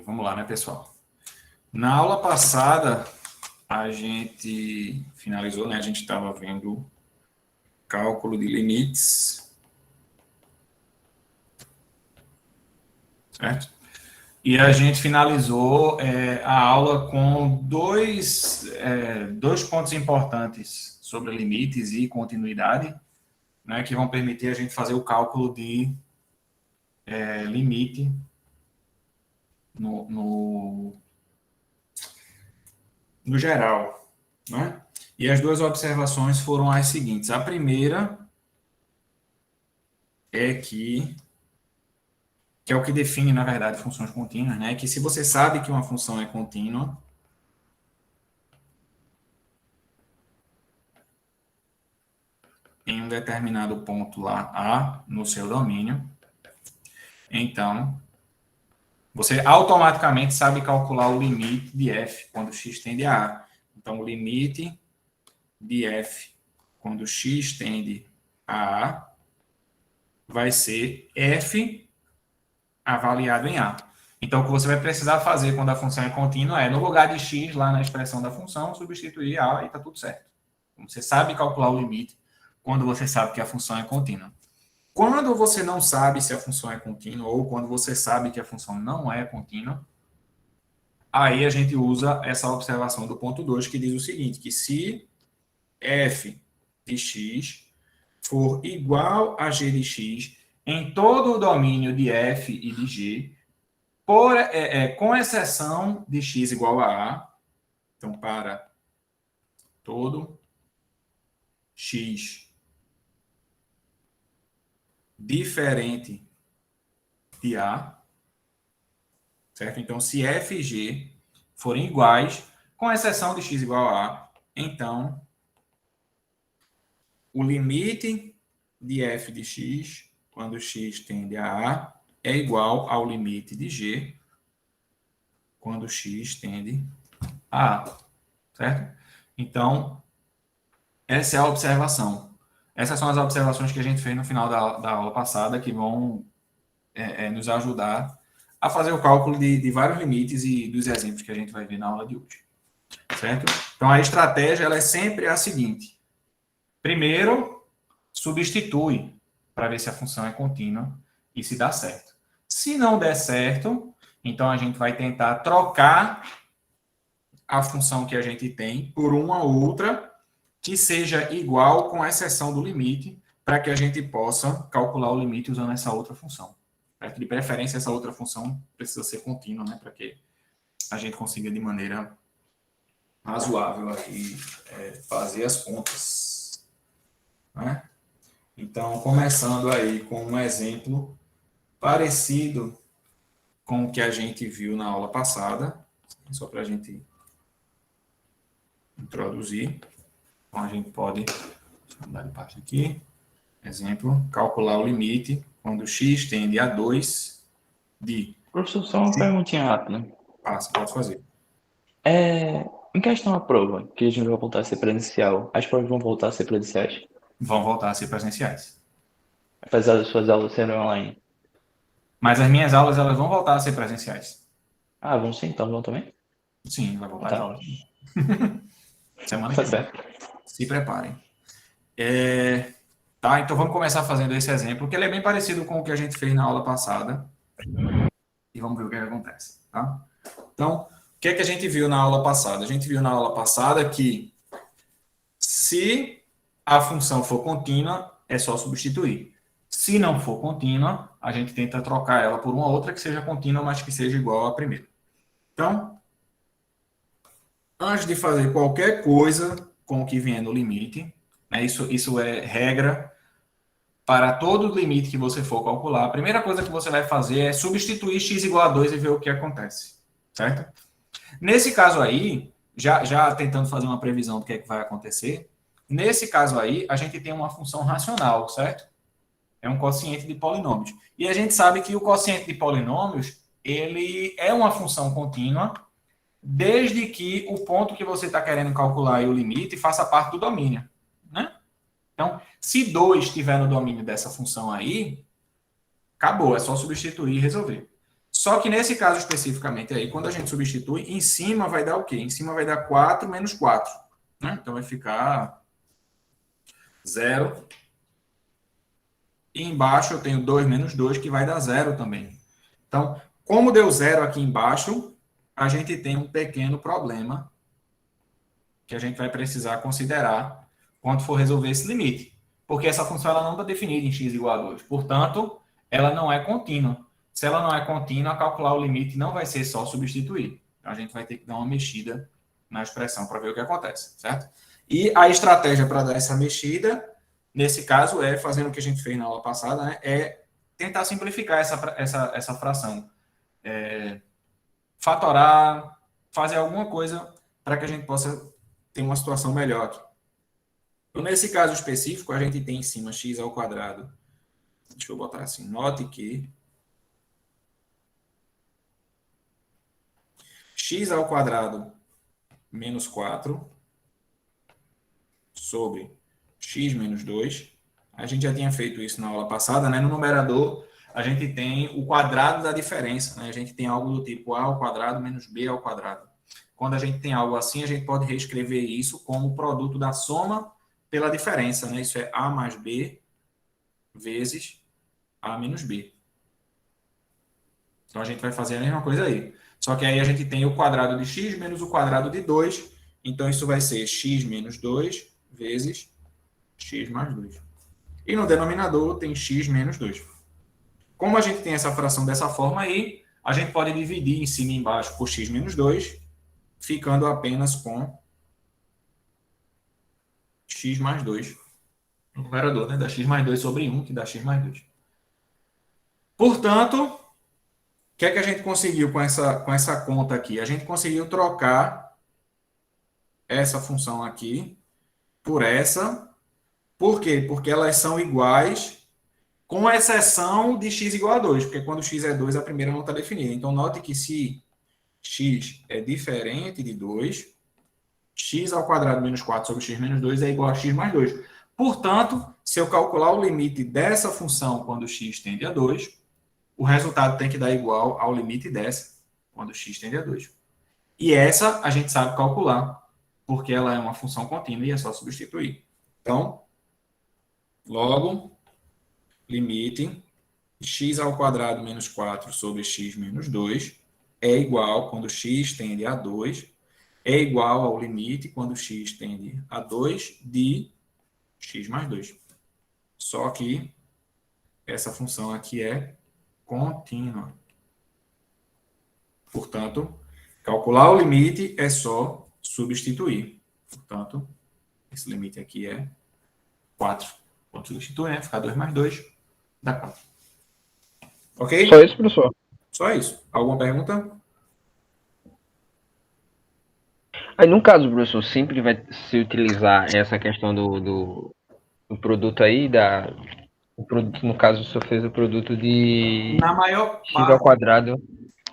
Vamos lá, né, pessoal? Na aula passada, a gente finalizou, né? A gente estava vendo cálculo de limites, certo? E a gente finalizou a aula com dois pontos importantes sobre limites e continuidade, né, que vão permitir a gente fazer o cálculo de limite no geral, né? E as duas observações foram as seguintes. A primeira é que é o que define, na verdade, funções contínuas, né? Que se você sabe que uma função é contínua, em um determinado ponto lá, A, no seu domínio, então, você automaticamente sabe calcular o limite de f quando x tende a A. Então, o limite de f quando x tende a A vai ser f avaliado em A. Então, o que você vai precisar fazer quando a função é contínua é, no lugar de x, lá na expressão da função, substituir A e está tudo certo. Você sabe calcular o limite quando você sabe que a função é contínua. Quando você não sabe se a função é contínua ou quando você sabe que a função não é contínua, aí a gente usa essa observação do ponto 2, que diz o seguinte, que se f de x for igual a g de x em todo o domínio de f e de g, com exceção de x igual a A, então para todo x diferente de A, certo? Então, se f e g forem iguais, com exceção de x igual a A, então o limite de f de x, quando x tende a A, é igual ao limite de g, quando x tende a A, certo? Então, essa é a observação. Essas são as observações que a gente fez no final da aula passada, que vão nos ajudar a fazer o cálculo de vários limites e dos exemplos que a gente vai ver na aula de hoje. Certo? Então, a estratégia ela é sempre a seguinte. Primeiro, substitui para ver se a função é contínua e se dá certo. Se não der certo, então a gente vai tentar trocar a função que a gente tem por uma outra que seja igual com exceção do limite, para que a gente possa calcular o limite usando essa outra função. De preferência, essa outra função precisa ser contínua, né, para que a gente consiga de maneira razoável aqui fazer as contas. Né? Então, começando aí com um exemplo parecido com o que a gente viu na aula passada, só para a gente introduzir. Então, a gente pode mudar de parte aqui. Exemplo, calcular o limite quando x tende a 2 de... Professor, só uma perguntinha rápida. Pode fazer. Em questão à prova, que a gente vai voltar a ser presencial, as provas vão voltar a ser presenciais? Vão voltar a ser presenciais. Apesar das suas aulas serem online? Mas as minhas aulas elas vão voltar a ser presenciais. Ah, vão sim, então vão também? Sim, vai voltar Tá. as aulas. Semana Tá que vem. certo. Se preparem. Tá, então vamos começar fazendo esse exemplo, que ele é bem parecido com o que a gente fez na aula passada. E vamos ver o que acontece, tá? Então, o que é que a gente viu na aula passada? A gente viu na aula passada que se a função for contínua, é só substituir. Se não for contínua, a gente tenta trocar ela por uma outra que seja contínua, mas que seja igual à primeira. Então, antes de fazer qualquer coisa com o que vier no limite, né, isso é regra para todo limite que você for calcular. A primeira coisa que você vai fazer é substituir x igual a 2 e ver o que acontece, certo? Nesse caso aí, já tentando fazer uma previsão do que é que vai acontecer, nesse caso aí, a gente tem uma função racional, certo? É um quociente de polinômios. E a gente sabe que o quociente de polinômios, ele é uma função contínua, desde que o ponto que você está querendo calcular e o limite faça parte do domínio, né? Então, se 2 estiver no domínio dessa função aí, acabou, é só substituir e resolver. Só que nesse caso especificamente aí, quando a gente substitui, em cima vai dar o quê? Em cima vai dar 4 menos 4. Né? Então vai ficar 0. E embaixo eu tenho 2 menos 2, que vai dar 0 também. Então, como deu 0 aqui embaixo, a gente tem um pequeno problema que a gente vai precisar considerar quando for resolver esse limite. Porque essa função ela não está definida em x igual a 2. Portanto, ela não é contínua. Se ela não é contínua, calcular o limite não vai ser só substituir. Então, a gente vai ter que dar uma mexida na expressão para ver o que acontece, certo? E a estratégia para dar essa mexida, nesse caso, é fazendo o que a gente fez na aula passada, né? É tentar simplificar essa fração. Fatorar, fazer alguma coisa para que a gente possa ter uma situação melhor aqui. Então, nesse caso específico, a gente tem em cima x ao quadrado. Deixa eu botar assim. Note que x ao quadrado menos 4 sobre x menos 2. A gente já tinha feito isso na aula passada, né? No numerador, a gente tem o quadrado da diferença, né? A gente tem algo do tipo a ao quadrado menos b ao quadrado. Quando a gente tem algo assim, a gente pode reescrever isso como produto da soma pela diferença, né? Isso é a mais b vezes a menos b. Então, a gente vai fazer a mesma coisa aí. Só que aí a gente tem o quadrado de x menos o quadrado de 2. Então, isso vai ser x menos 2 vezes x mais 2. E no denominador tem x menos 2. Como a gente tem essa fração dessa forma aí, a gente pode dividir em cima e embaixo por x menos 2, ficando apenas com x mais 2 no numerador, né? Dá x mais 2 sobre 1, que dá x mais 2. Portanto, o que é que a gente conseguiu com essa conta aqui? A gente conseguiu trocar essa função aqui por essa. Por quê? Porque elas são iguais, com exceção de x igual a 2, porque quando x é 2, a primeira não está definida. Então, note que se x é diferente de 2, x ao quadrado menos 4 sobre x menos 2 é igual a x mais 2. Portanto, se eu calcular o limite dessa função quando x tende a 2, o resultado tem que dar igual ao limite dessa quando x tende a 2. E essa a gente sabe calcular, porque ela é uma função contínua e é só substituir. Então, logo, limite x ao quadrado menos 4 sobre x menos 2 é igual, quando x tende a 2, é igual ao limite, quando x tende a 2, de x mais 2. Só que essa função aqui é contínua. Portanto, calcular o limite é só substituir. Portanto, esse limite aqui é 4. Quando substituir, né? Ficar 2 mais 2, dá 4. Ok? Só isso, professor? Só isso. Alguma pergunta? Aí, no caso, professor, sempre vai se utilizar essa questão do produto aí, o produto, no caso, o senhor fez o produto de Na maior x ao quadrado.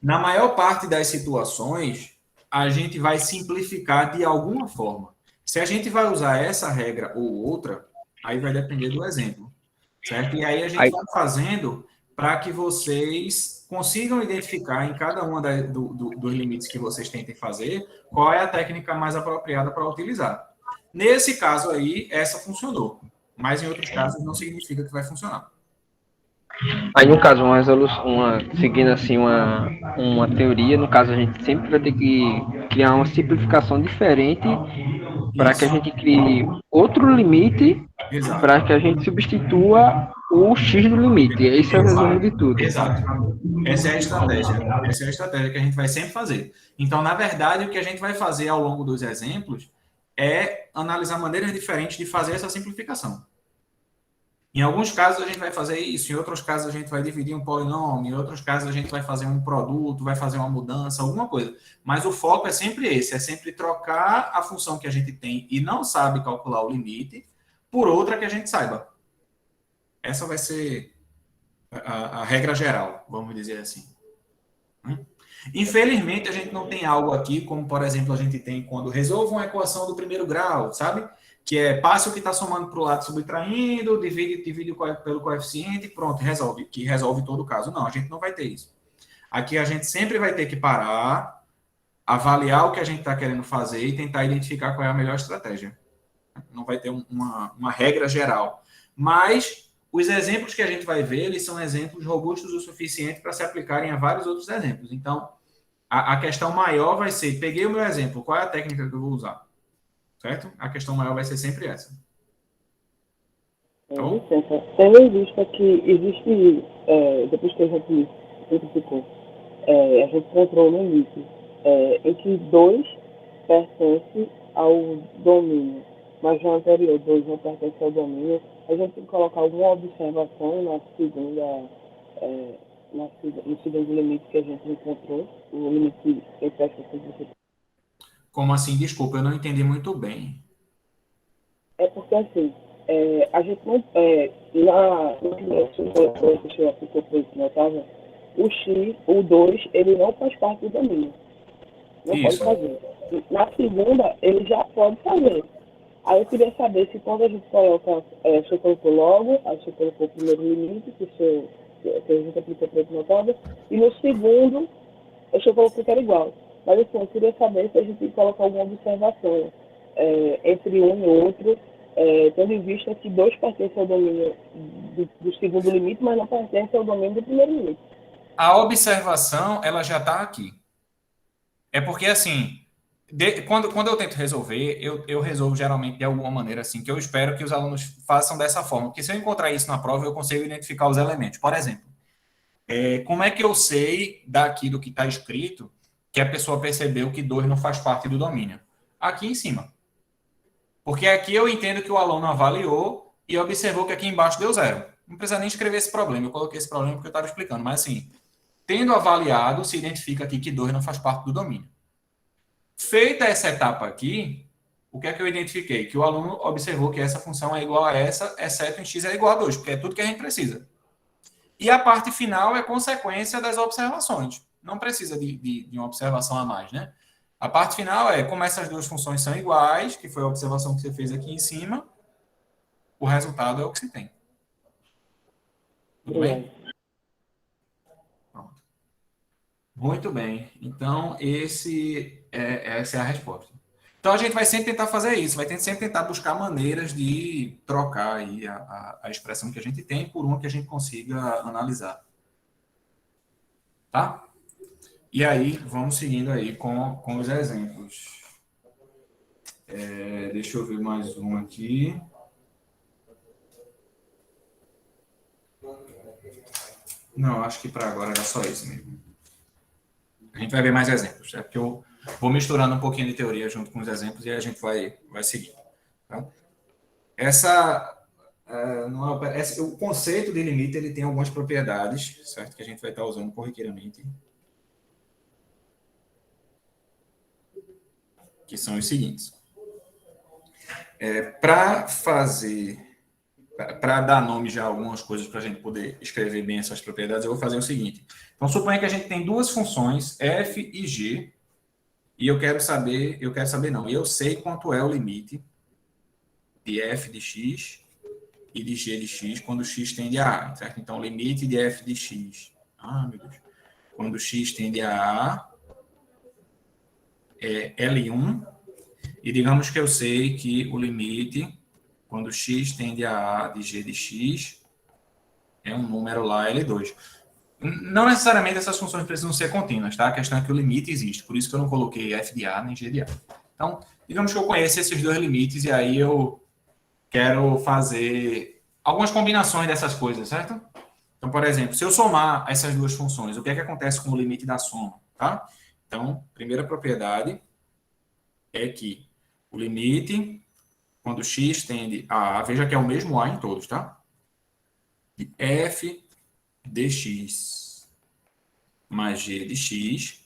Na maior parte das situações, a gente vai simplificar de alguma forma. Se a gente vai usar essa regra ou outra, aí vai depender do exemplo, certo? E aí a gente vai fazendo para que vocês consigam identificar em cada uma dos limites que vocês tentem fazer, qual é a técnica mais apropriada para utilizar. Nesse caso aí, essa funcionou, mas em outros casos não significa que vai funcionar. Aí, no caso, seguindo assim uma teoria, no caso, a gente sempre vai ter que criar uma simplificação diferente para que a gente crie outro limite Exato. para que a gente substitua o x do limite. Esse é o resumo de tudo. Exato. Essa é a estratégia. Essa é a estratégia que a gente vai sempre fazer. Então, na verdade, o que a gente vai fazer ao longo dos exemplos é analisar maneiras diferentes de fazer essa simplificação. Em alguns casos a gente vai fazer isso, em outros casos a gente vai dividir um polinômio, em outros casos a gente vai fazer um produto, vai fazer uma mudança, alguma coisa. Mas o foco é sempre esse, é sempre trocar a função que a gente tem e não sabe calcular o limite por outra que a gente saiba. Essa vai ser a regra geral, vamos dizer assim. Infelizmente, a gente não tem algo aqui, como, por exemplo, a gente tem quando resolve uma equação do primeiro grau, sabe? Que é passe o que está somando para o lado subtraindo, divide pelo coeficiente, pronto, resolve, que resolve todo o caso. Não, a gente não vai ter isso. Aqui a gente sempre vai ter que parar, avaliar o que a gente está querendo fazer e tentar identificar qual é a melhor estratégia. Não vai ter uma regra geral. Mas os exemplos que a gente vai ver, eles são exemplos robustos o suficiente para se aplicarem a vários outros exemplos. Então, a questão maior vai ser, peguei o meu exemplo, qual é a técnica que eu vou usar? Certo? A questão maior vai ser sempre essa. Tá bom? Licença, tendo em vista que existe, depois que a gente simplificou, a gente encontrou no limite em que 2 pertence ao domínio, mas no anterior 2 não pertence ao domínio, a gente tem que colocar alguma observação na segunda, no segundo limite que a gente encontrou, o limite entre essa simplificação. Como assim? Desculpa, eu não entendi muito bem. É porque assim, a gente não. No primeiro superior que o senhor aplicou por isso, notava, o X, o 2, ele não faz parte do domínio. Não Isso. pode fazer. Na segunda, ele já pode fazer. Aí eu queria saber se quando a gente coloca, o senhor colocou logo, aí o senhor colocou o primeiro limite, que a gente aplicou por isso, notava, e no segundo, o senhor colocou que era igual. Mas assim, eu queria saber se a gente tem que colocar alguma observação entre um e outro, tendo em vista que 2 pertencem ao domínio do segundo limite, mas não pertencem ao domínio do primeiro limite. A observação, ela já está aqui. É porque, assim, quando eu tento resolver, eu resolvo geralmente de alguma maneira, assim, que eu espero que os alunos façam dessa forma. Porque se eu encontrar isso na prova, eu consigo identificar os elementos. Por exemplo, como é que eu sei daqui do que está escrito que a pessoa percebeu que 2 não faz parte do domínio? Aqui em cima. Porque aqui eu entendo que o aluno avaliou e observou que aqui embaixo deu 0. Não precisa nem escrever esse problema. Eu coloquei esse problema porque eu estava explicando. Mas, assim, tendo avaliado, se identifica aqui que 2 não faz parte do domínio. Feita essa etapa aqui, o que é que eu identifiquei? Que o aluno observou que essa função é igual a essa, exceto em x é igual a 2, porque é tudo que a gente precisa. E a parte final é consequência das observações. Não precisa de uma observação a mais, né? A parte final é como essas 2 funções são iguais, que foi a observação que você fez aqui em cima, o resultado é o que se tem. Tudo bem? Pronto. Muito bem. Então, essa é a resposta. Então, a gente vai sempre tentar fazer isso, sempre tentar buscar maneiras de trocar aí a expressão que a gente tem por uma que a gente consiga analisar. Tá? E aí, vamos seguindo aí com os exemplos. Deixa eu ver mais um aqui. Não, acho que para agora era só esse mesmo. A gente vai ver mais exemplos, porque eu vou misturando um pouquinho de teoria junto com os exemplos e a gente vai seguir. Tá? O conceito de limite ele tem algumas propriedades, certo? Que a gente vai estar usando corriqueiramente. Que são os seguintes. Para dar nome já a algumas coisas para a gente poder escrever bem essas propriedades, eu vou fazer o seguinte. Então, suponha que a gente tem 2 funções, f e g, e eu sei quanto é o limite de f de x e de g de x quando x tende a a, certo? Então, o limite de f de x, meu Deus, quando x tende a a é L1, e digamos que eu sei que o limite, quando x tende a de g de x, é um número lá L2. Não necessariamente essas funções precisam ser contínuas, tá? A questão é que o limite existe, por isso que eu não coloquei f de a nem g de a. Então, digamos que eu conheço esses 2 limites e aí eu quero fazer algumas combinações dessas coisas, certo? Então, por exemplo, se eu somar essas 2 funções, o que é que acontece com o limite da soma, tá? Então, primeira propriedade é que o limite, quando x tende a a, veja que é o mesmo a em todos, tá? De f dx mais g de x,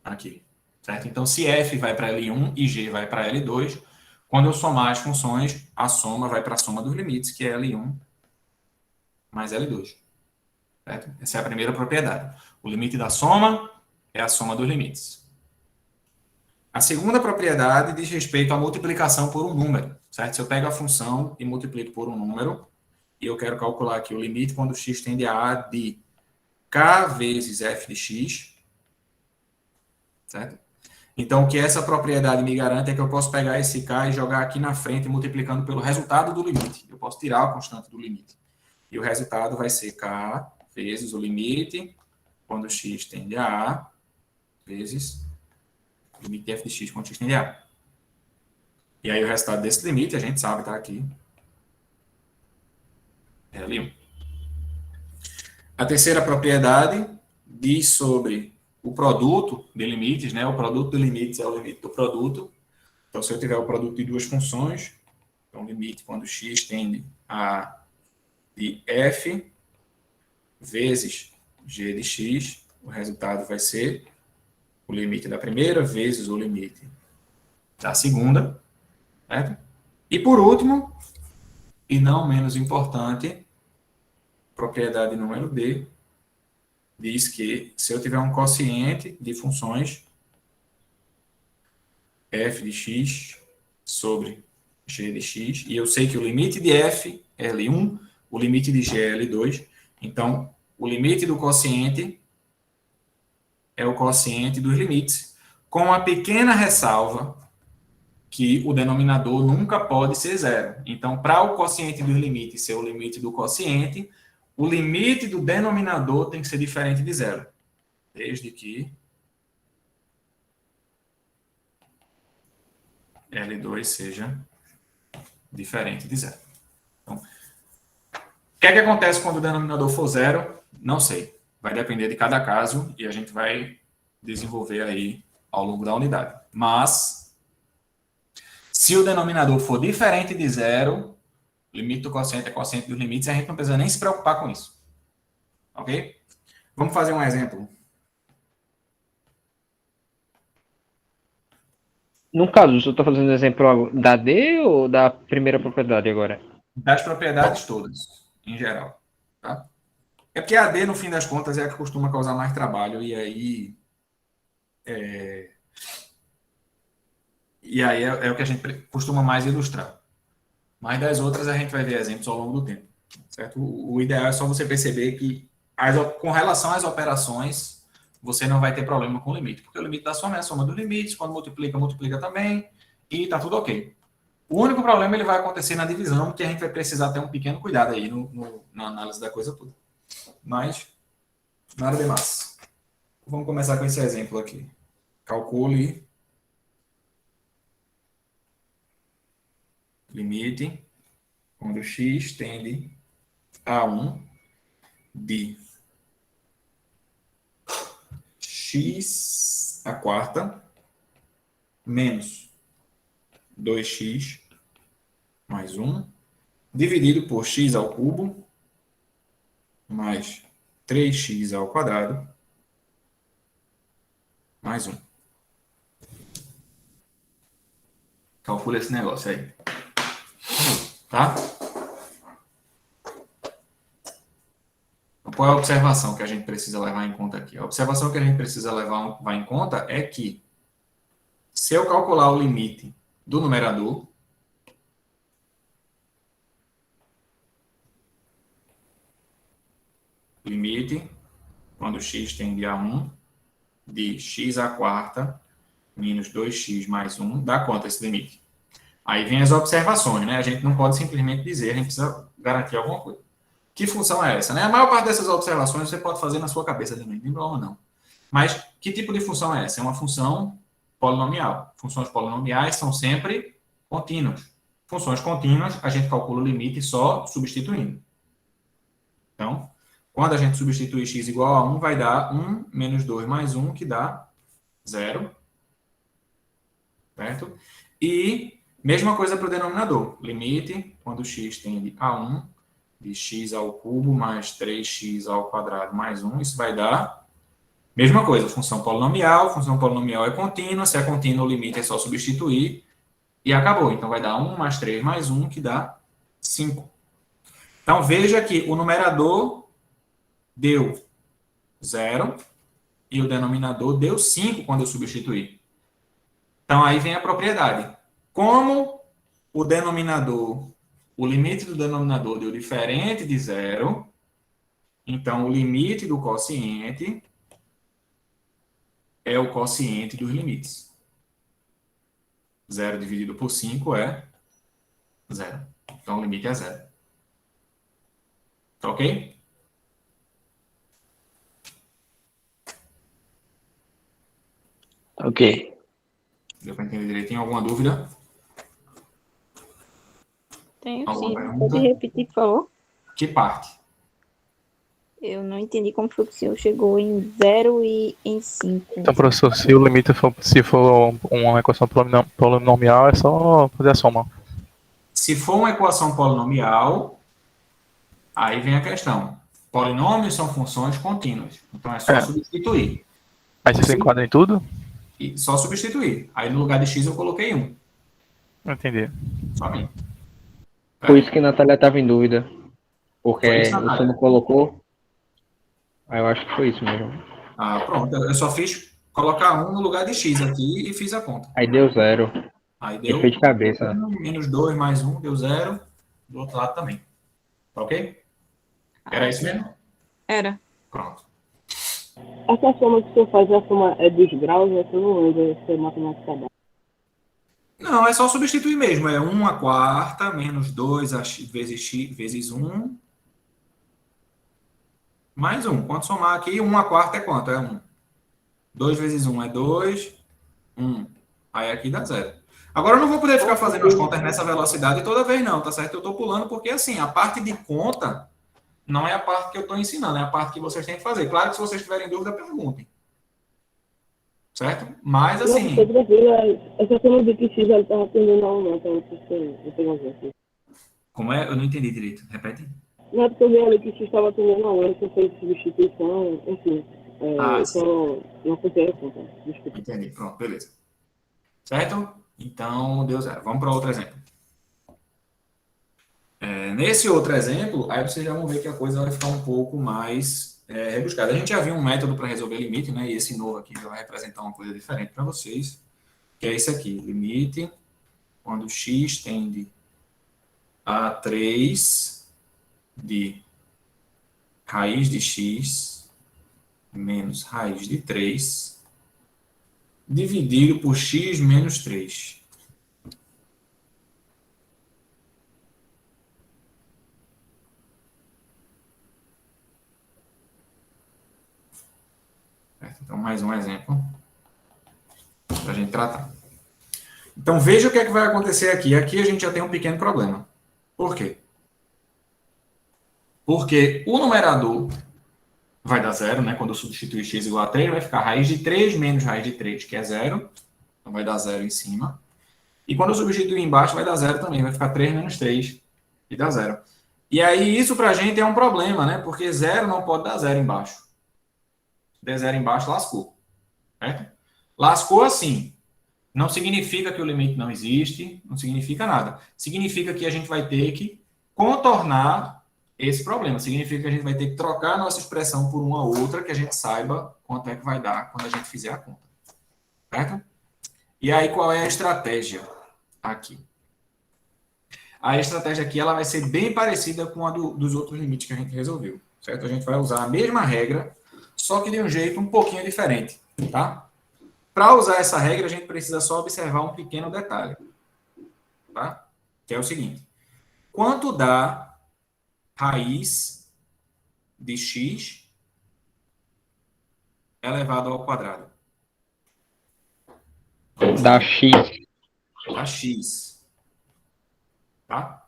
aqui, certo? Então, se f vai para L1 e g vai para L2, quando eu somar as funções, a soma vai para a soma dos limites, que é L1 mais L2. Certo? Essa é a primeira propriedade. O limite da soma é a soma dos limites. A segunda propriedade diz respeito à multiplicação por um número, certo? Se eu pego a função e multiplico por um número, e eu quero calcular aqui o limite quando x tende a de K vezes f de x, certo? Então, o que essa propriedade me garante é que eu posso pegar esse K e jogar aqui na frente, multiplicando pelo resultado do limite. Eu posso tirar a constante do limite. E o resultado vai ser K vezes o limite, quando x tende a A, vezes o limite de f de x quando x tende a A. E aí o resultado desse limite, a gente sabe, tá aqui. L1. A terceira propriedade diz sobre o produto de limites, né? O produto de limites é o limite do produto. Então, se eu tiver o produto de duas funções, então o limite quando x tende a A de f vezes g de x, o resultado vai ser o limite da primeira vezes o limite da segunda, certo? E por último, e não menos importante, propriedade número D, diz que se eu tiver um quociente de funções f de x sobre g de x, e eu sei que o limite de f é L1, o limite de g é L2, então o limite do quociente é o quociente dos limites, com a pequena ressalva que o denominador nunca pode ser zero. Então, para o quociente dos limites ser o limite do quociente, o limite do denominador tem que ser diferente de zero, desde que L2 seja diferente de zero. Então, o que é que acontece quando o denominador for zero? Não sei. Vai depender de cada caso e a gente vai desenvolver aí ao longo da unidade. Mas, se o denominador for diferente de zero, o limite do quociente é quociente dos limites, e a gente não precisa nem se preocupar com isso. Ok? Vamos fazer um exemplo. No caso, você está fazendo exemplo da D ou da primeira propriedade agora? Das propriedades todas, em geral. Tá? É porque a D, no fim das contas, é a que costuma causar mais trabalho, e aí é o que a gente costuma mais ilustrar. Mas das outras a gente vai ver exemplos ao longo do tempo. Certo? O ideal é só você perceber que, com relação às operações, você não vai ter problema com o limite, porque o limite da soma é a soma dos limites, quando multiplica, multiplica também, e está tudo ok. O único problema ele vai acontecer na divisão, que a gente vai precisar ter um pequeno cuidado aí na análise da coisa toda. Mas, nada demais. Vamos começar com esse exemplo aqui. Calcule limite quando x tende a 1 de x à quarta menos 2x mais 1 dividido por x ao cubo mais 3x ao quadrado mais 1. Calcula esse negócio aí. Tá? Qual é a observação que a gente precisa levar em conta aqui? A observação que a gente precisa levar em conta é que, se eu calcular o limite do numerador, limite, quando x tende a 1, de x à quarta menos 2x mais 1, dá quanto esse limite? Aí vem as observações, né? A gente não pode simplesmente dizer, a gente precisa garantir alguma coisa. Que função é essa, né? A maior parte dessas observações você pode fazer na sua cabeça também, não tem problema não. Mas que tipo de função é essa? É uma função polinomial. Funções polinomiais são sempre contínuas. Funções contínuas, a gente calcula o limite só substituindo. Então, quando a gente substitui x igual a 1, vai dar 1 menos 2 mais 1, que dá 0. Certo? E mesma coisa para o denominador. Limite, quando x tende a 1, de x ao cubo mais 3x ao quadrado mais 1, isso vai dar mesma coisa, função polinomial é contínua, se é contínua o limite é só substituir e acabou. Então vai dar 1 mais 3 mais 1, que dá 5. Então veja que o numerador deu 0 e o denominador deu 5 quando eu substituir. Então aí vem a propriedade. Como o limite do denominador deu diferente de 0, Então, o limite do quociente é o quociente dos limites. 0 dividido por 5 é 0. Então, o limite é 0. Tá ok? Ok. Deu para entender direitinho? Alguma dúvida? Tenho Alguma sim. pergunta? Pode repetir, por favor? Que parte? Eu não entendi como foi que o senhor chegou em 0 e em 5. Então, professor, se o limite for uma equação polinomial, é só fazer a soma. Se for uma equação polinomial, aí vem a questão. Polinômios são funções contínuas. Então, é só substituir. Aí você se enquadra em tudo? E só substituir. Aí, no lugar de x, eu coloquei 1. Não entendi. Somente. Por isso que a Natália estava em dúvida. Porque Foi isso, você Natália? não colocou. Aí eu acho que foi isso mesmo. Ah, pronto. Eu só fiz colocar 1 no lugar de x aqui e fiz a conta. Aí deu 0. Aí deu Efeito de cabeça. menos 2 mais 1, deu 0. Do outro lado também. Tá ok? Era isso mesmo? Era. Pronto. Essa soma que o senhor faz, a soma é dos graus, né? Eu não lembro se é matemática básica. Não, é só substituir mesmo. É 1/4 menos 2 vezes x vezes 1 mais 1. Quando somar aqui, 1/4 é quanto? É 1. 2 vezes 1 é 2. 1. Aí aqui dá 0. Agora eu não vou poder ficar fazendo as contas nessa velocidade toda vez não, tá certo? Eu estou pulando porque, assim, a parte de conta não é a parte que eu estou ensinando, é a parte que vocês têm que fazer. Claro que se vocês tiverem dúvida, perguntem. Certo? Mas, assim... Não, tranquilo. Essa soma de que x ela estava aprendendo a não, então eu tenho a ver aqui. Como é? Eu não entendi direito. Repete. Não é porque eu vi ali que x estava aprendendo a não, você fez substituição, enfim. Sim. Então, não contei a conta. Desculpa. Entendi. Pronto, beleza. Certo? Então, deu 0. Vamos para outro exemplo. Nesse outro exemplo, aí vocês já vão ver que a coisa vai ficar um pouco mais rebuscada. A gente já viu um método para resolver limite, né? E esse novo aqui já vai representar uma coisa diferente para vocês, que é esse aqui. Limite quando x tende a 3 de raiz de x menos raiz de 3 dividido por x menos 3. Então, mais um exemplo para a gente tratar. Então, veja o que é que vai acontecer aqui. Aqui a gente já tem um pequeno problema. Por quê? Porque o numerador vai dar 0, né? Quando eu substituir x igual a 3, vai ficar raiz de 3 menos raiz de 3, que é 0. Então, vai dar 0 em cima. E quando eu substituir embaixo, vai dar 0 também. Vai ficar 3 menos 3, e dá 0. E aí, isso para a gente é um problema, né? Porque 0 não pode dar 0 embaixo. Se der 0 embaixo, lascou. Certo? Lascou assim. Não significa que o limite não existe, não significa nada. Significa que a gente vai ter que contornar esse problema. Significa que a gente vai ter que trocar a nossa expressão por uma outra que a gente saiba quanto é que vai dar quando a gente fizer a conta. Certo? E aí, qual é a estratégia aqui? A estratégia aqui ela vai ser bem parecida com a dos outros limites que a gente resolveu. Certo? A gente vai usar a mesma regra, só que de um jeito um pouquinho diferente. Tá? Para usar essa regra, a gente precisa só observar um pequeno detalhe. Tá? Que é o seguinte. Quanto dá raiz de x elevado ao quadrado? Dá x. Dá x. Tá?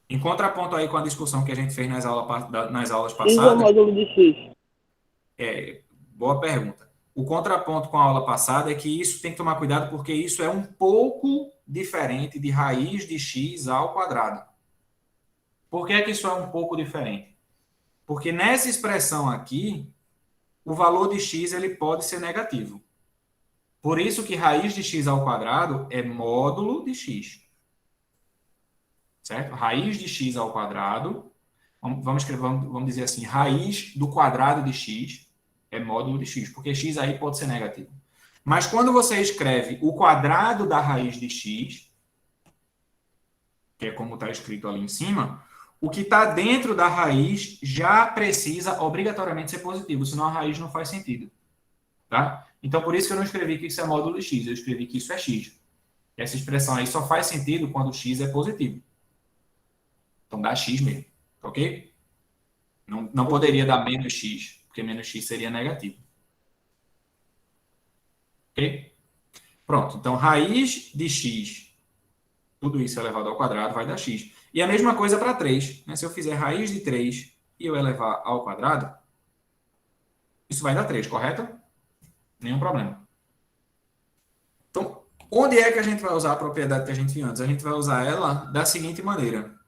Em contraponto aí com a discussão que a gente fez nas aulas X é o passadas... módulo de x. Boa pergunta. O contraponto com a aula passada é que isso tem que tomar cuidado porque isso é um pouco diferente de raiz de x ao quadrado. Por que é que isso é um pouco diferente? Porque nessa expressão aqui, o valor de x ele pode ser negativo. Por isso que raiz de x ao quadrado é módulo de x. Certo? Raiz de x ao quadrado, vamos dizer assim, raiz do quadrado de x é módulo de x, porque x aí pode ser negativo. Mas quando você escreve o quadrado da raiz de x, que é como está escrito ali em cima, o que está dentro da raiz já precisa obrigatoriamente ser positivo, senão a raiz não faz sentido. Tá? Então, por isso que eu não escrevi que isso é módulo x, eu escrevi que isso é x. Essa expressão aí só faz sentido quando o x é positivo. Então, dá x mesmo, ok? Não poderia dar menos x, porque menos x seria negativo. Ok? Pronto, então raiz de x, tudo isso elevado ao quadrado vai dar x. E a mesma coisa para 3. Né? Se eu fizer raiz de 3 e eu elevar ao quadrado, isso vai dar 3, correto? Nenhum problema. Então, onde é que a gente vai usar a propriedade que a gente viu antes? A gente vai usar ela da seguinte maneira.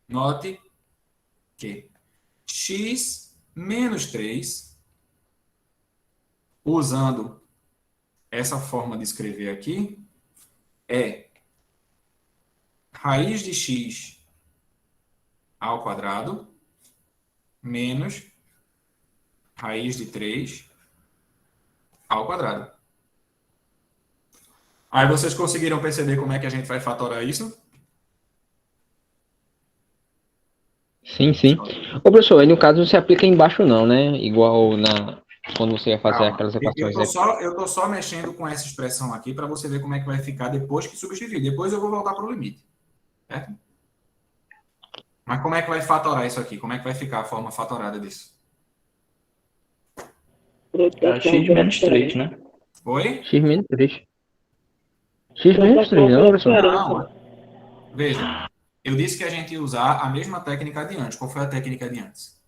Note que x menos 3, usando essa forma de escrever aqui, é raiz de x ao quadrado menos raiz de 3 ao quadrado. Aí vocês conseguiram perceber como é que a gente vai fatorar isso? Sim, sim. Ô, professor, aí no caso não se aplica embaixo não, né? Igual quando você ia fazer Calma. aquelas Eu equações. tô só mexendo com essa expressão aqui para você ver como é que vai ficar depois que substituir. Depois eu vou voltar para o limite. Certo? Mas como é que vai fatorar isso aqui? Como é que vai ficar a forma fatorada disso? É x menos 3, né? Oi? X menos 3. X menos 3, não, professor? Não. Veja, eu disse que a gente ia usar a mesma técnica de antes. Qual foi a técnica de antes?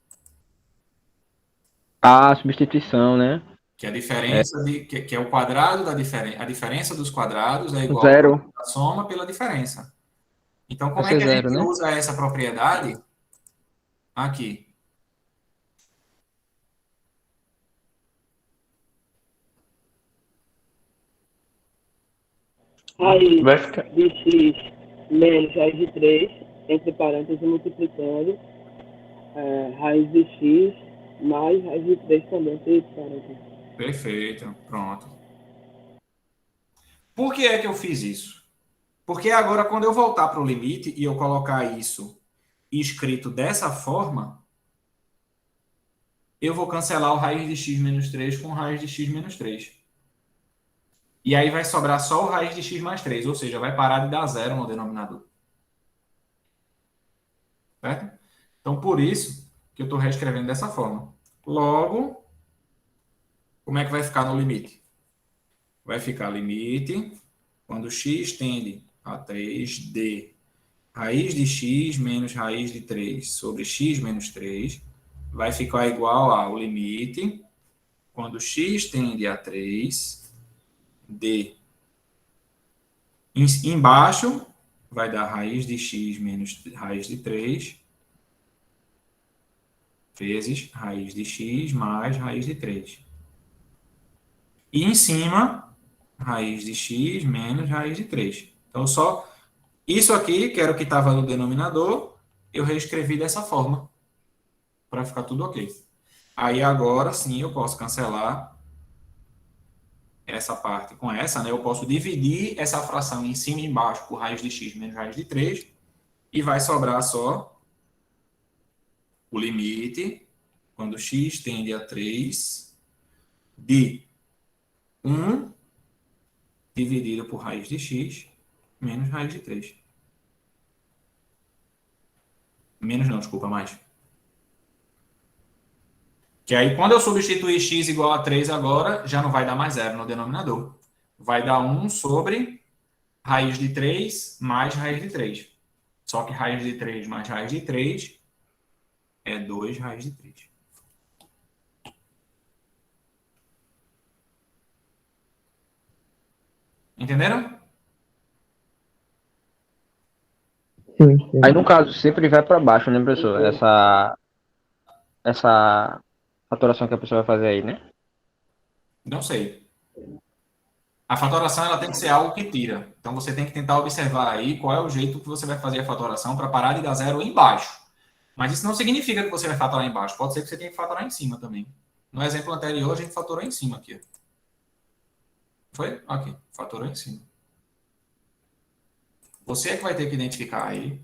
A substituição, né? Que a diferença que é o quadrado da diferença. A diferença dos quadrados é igual Zero. a soma pela diferença. Então, como Vai é ser que a zero, gente né? usa essa propriedade aqui? Raiz Vai ficar. de x menos raiz de 3, entre parênteses, multiplicando raiz de x mais raiz de 3 também, entre parênteses. Perfeito, pronto. Por que é que eu fiz isso? Porque agora, quando eu voltar para o limite e eu colocar isso escrito dessa forma, eu vou cancelar o raiz de x menos 3 com raiz de x menos 3. E aí vai sobrar só o raiz de x mais 3, ou seja, vai parar de dar zero no denominador. Certo? Então, por isso que eu estou reescrevendo dessa forma. Logo, como é que vai ficar no limite? Vai ficar limite, quando x tende a 3, de raiz de x menos raiz de 3 sobre x menos 3 vai ficar igual ao limite, quando x tende a 3, de embaixo vai dar raiz de x menos raiz de 3 vezes raiz de x mais raiz de 3. E em cima, raiz de x menos raiz de 3. Então, só isso aqui, que era o que estava no denominador, eu reescrevi dessa forma, para ficar tudo ok. Aí, agora, sim, eu posso cancelar essa parte com essa, né? Eu posso dividir essa fração em cima e embaixo por raiz de x menos raiz de 3, e vai sobrar só o limite, quando x tende a 3, de 1 dividido por raiz de x menos raiz de 3. Menos não, desculpa, mais. Que aí, quando eu substituir x igual a 3 agora, já não vai dar mais zero no denominador. Vai dar 1 sobre raiz de 3 mais raiz de 3. Só que raiz de 3 mais raiz de 3 é 2 raiz de 3. Entenderam? Sim, sim. Aí, no caso, sempre vai para baixo, né, professor? Essa fatoração que a pessoa vai fazer aí, né? Não sei. A fatoração ela tem que ser algo que tira. Então você tem que tentar observar aí qual é o jeito que você vai fazer a fatoração para parar de dar zero embaixo. Mas isso não significa que você vai fatorar embaixo. Pode ser que você tenha que fatorar em cima também. No exemplo anterior, a gente fatorou em cima aqui. Foi? Aqui. Fatorou em cima. Você é que vai ter que identificar aí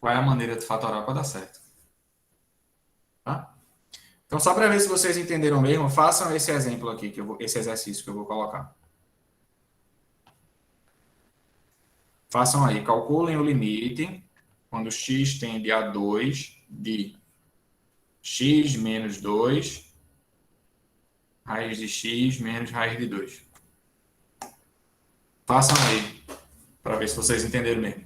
qual é a maneira de fatorar para dar certo. Tá? Então, só para ver se vocês entenderam mesmo, façam esse exemplo aqui, esse exercício que eu vou colocar. Façam aí, calculem o limite quando x tende a 2 de x menos 2, raiz de x menos raiz de 2. Façam aí, para ver se vocês entenderam mesmo.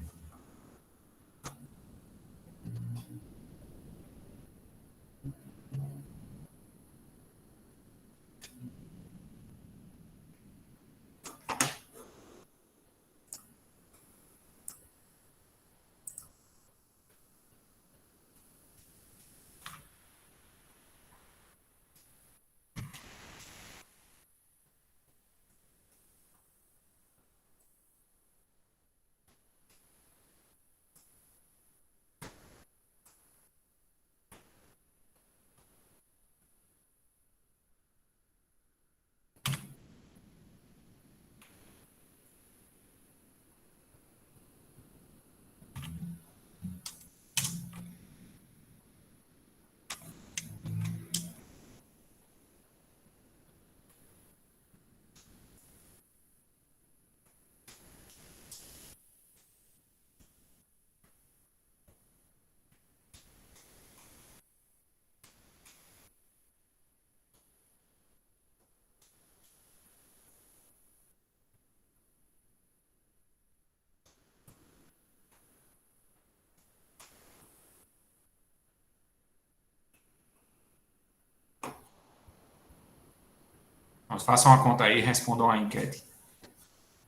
Mas façam uma conta aí e respondam a enquete.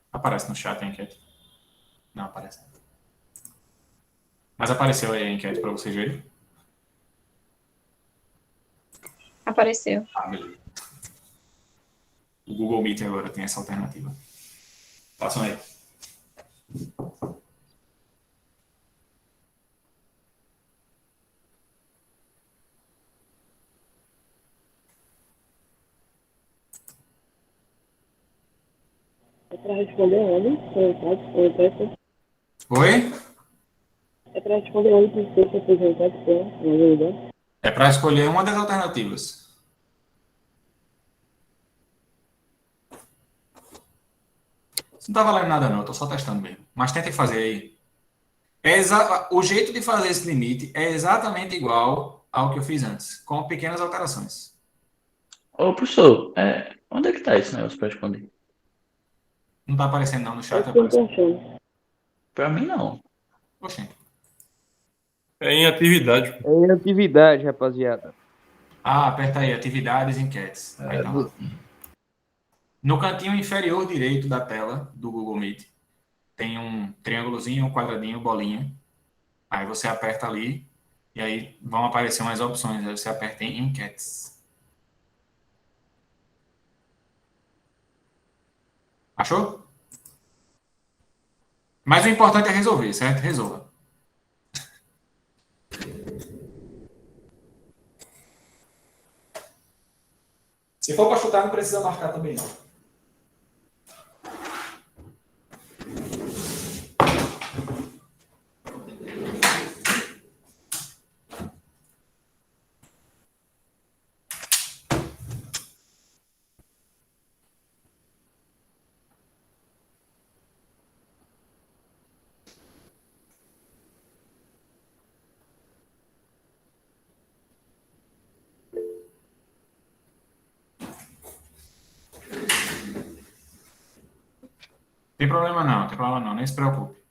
Aparece no chat a enquete? Não aparece. Mas apareceu aí a enquete para vocês verem? Apareceu. Ah, beleza. O Google Meet agora tem essa alternativa. Façam aí. É para responder onde? Oi? É para responder onde precisa se apresentar, que tem em algum lugar. É para escolher uma das alternativas. Isso não tá valendo nada não, eu tô só testando mesmo. Mas tentem fazer aí. O jeito de fazer esse limite é exatamente igual ao que eu fiz antes, com pequenas alterações. Ô, professor, onde é que tá esse negócio pra responder? Não tá aparecendo não no chat, Eu tá estou aparecendo. encaixando. Pra mim, não. Oxê. É em atividade. É em atividade, rapaziada. Ah, aperta aí, atividades, enquetes. Aí tá lá. No cantinho inferior direito da tela do Google Meet, tem um triângulozinho, um quadradinho, bolinha. Aí você aperta ali e aí vão aparecer umas opções. Aí você aperta em enquetes. Achou? Mas o importante é resolver, certo? Resolva. Se for para chutar, não precisa marcar também, não. Tem problema não, tem problema não, nem se preocupe.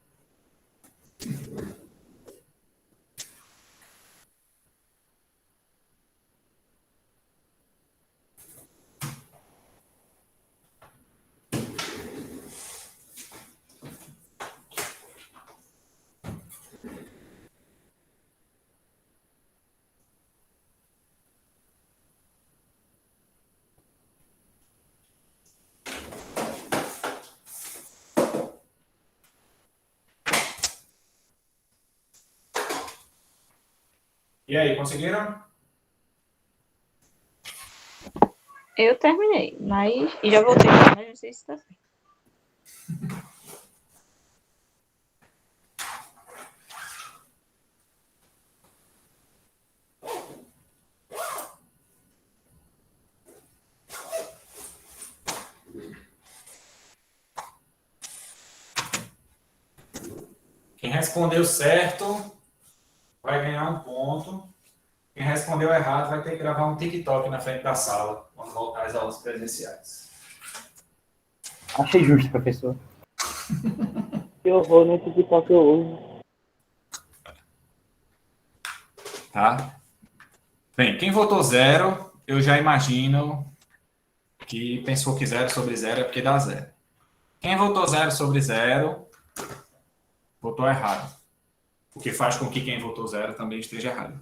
E aí, conseguiram? Eu terminei, mas. E já voltei, mas não sei se tá certo. respondeu certo vai ganhar um ponto. Quem respondeu errado vai ter que gravar um TikTok na frente da sala quando voltar às aulas presenciais. Achei justo, professor. Eu vou no TikTok hoje. Tá? Bem, quem votou 0, eu já imagino que pensou que 0 sobre 0 é porque dá 0. Quem votou 0 sobre 0, votou errado. O que faz com que quem votou 0 também esteja errado.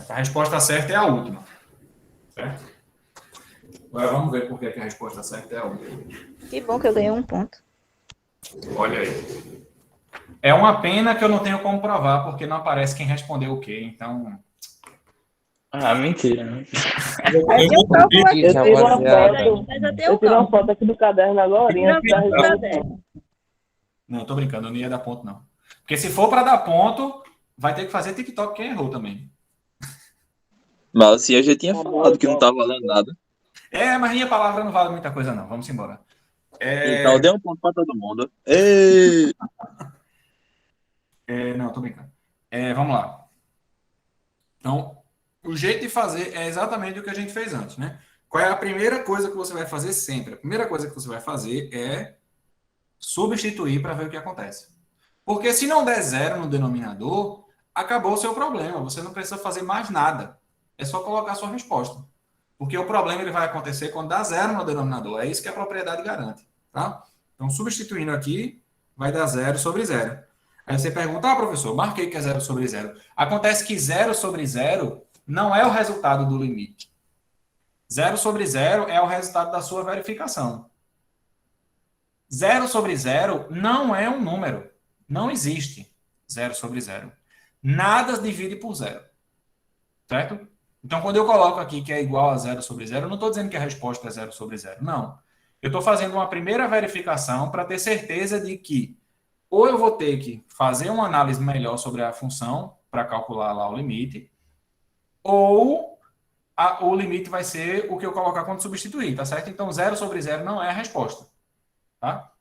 A resposta certa é a última. Certo? Agora vamos ver por que a resposta certa é a última. Que bom que eu ganhei um ponto. Olha aí. É uma pena que eu não tenho como provar, porque não aparece quem respondeu o quê. Então, Ah, mentira. Mas eu calculo aqui. Eu tenho uma rapaziada. foto. Mas eu tenho Eu o tirei uma cálculo. foto aqui do caderno agora. Eu tirei uma foto do caderno. não, tô brincando, eu não ia dar ponto, não. Porque se for para dar ponto, vai ter que fazer TikTok quem errou também. Mas assim, eu já tinha falado que não tava valendo nada. Mas minha palavra não vale muita coisa, não. Vamos embora. Então, deu um ponto pra todo mundo. Ei! Não, tô brincando. Vamos lá. Então, o jeito de fazer é exatamente o que a gente fez antes, né? Qual é a primeira coisa que você vai fazer sempre? A primeira coisa que você vai fazer é substituir para ver o que acontece. Porque se não der 0 no denominador, acabou o seu problema. Você não precisa fazer mais nada. É só colocar a sua resposta. Porque o problema ele vai acontecer quando dá 0 no denominador. É isso que a propriedade garante. Tá? Então, substituindo aqui, vai dar 0 sobre 0. Aí você pergunta, professor, marquei que é 0 sobre 0. Acontece que 0 sobre 0 não é o resultado do limite. 0 sobre 0 é o resultado da sua verificação. 0 sobre 0 não é um número. Não existe 0 sobre 0. Nada divide por 0. Certo? Então, quando eu coloco aqui que é igual a 0 sobre 0, eu não estou dizendo que a resposta é 0 sobre 0. Não. Eu estou fazendo uma primeira verificação para ter certeza de que ou eu vou ter que fazer uma análise melhor sobre a função para calcular lá o limite, ou o limite vai ser o que eu colocar quando substituir, tá certo? Então, 0 sobre 0 não é a resposta. Tá?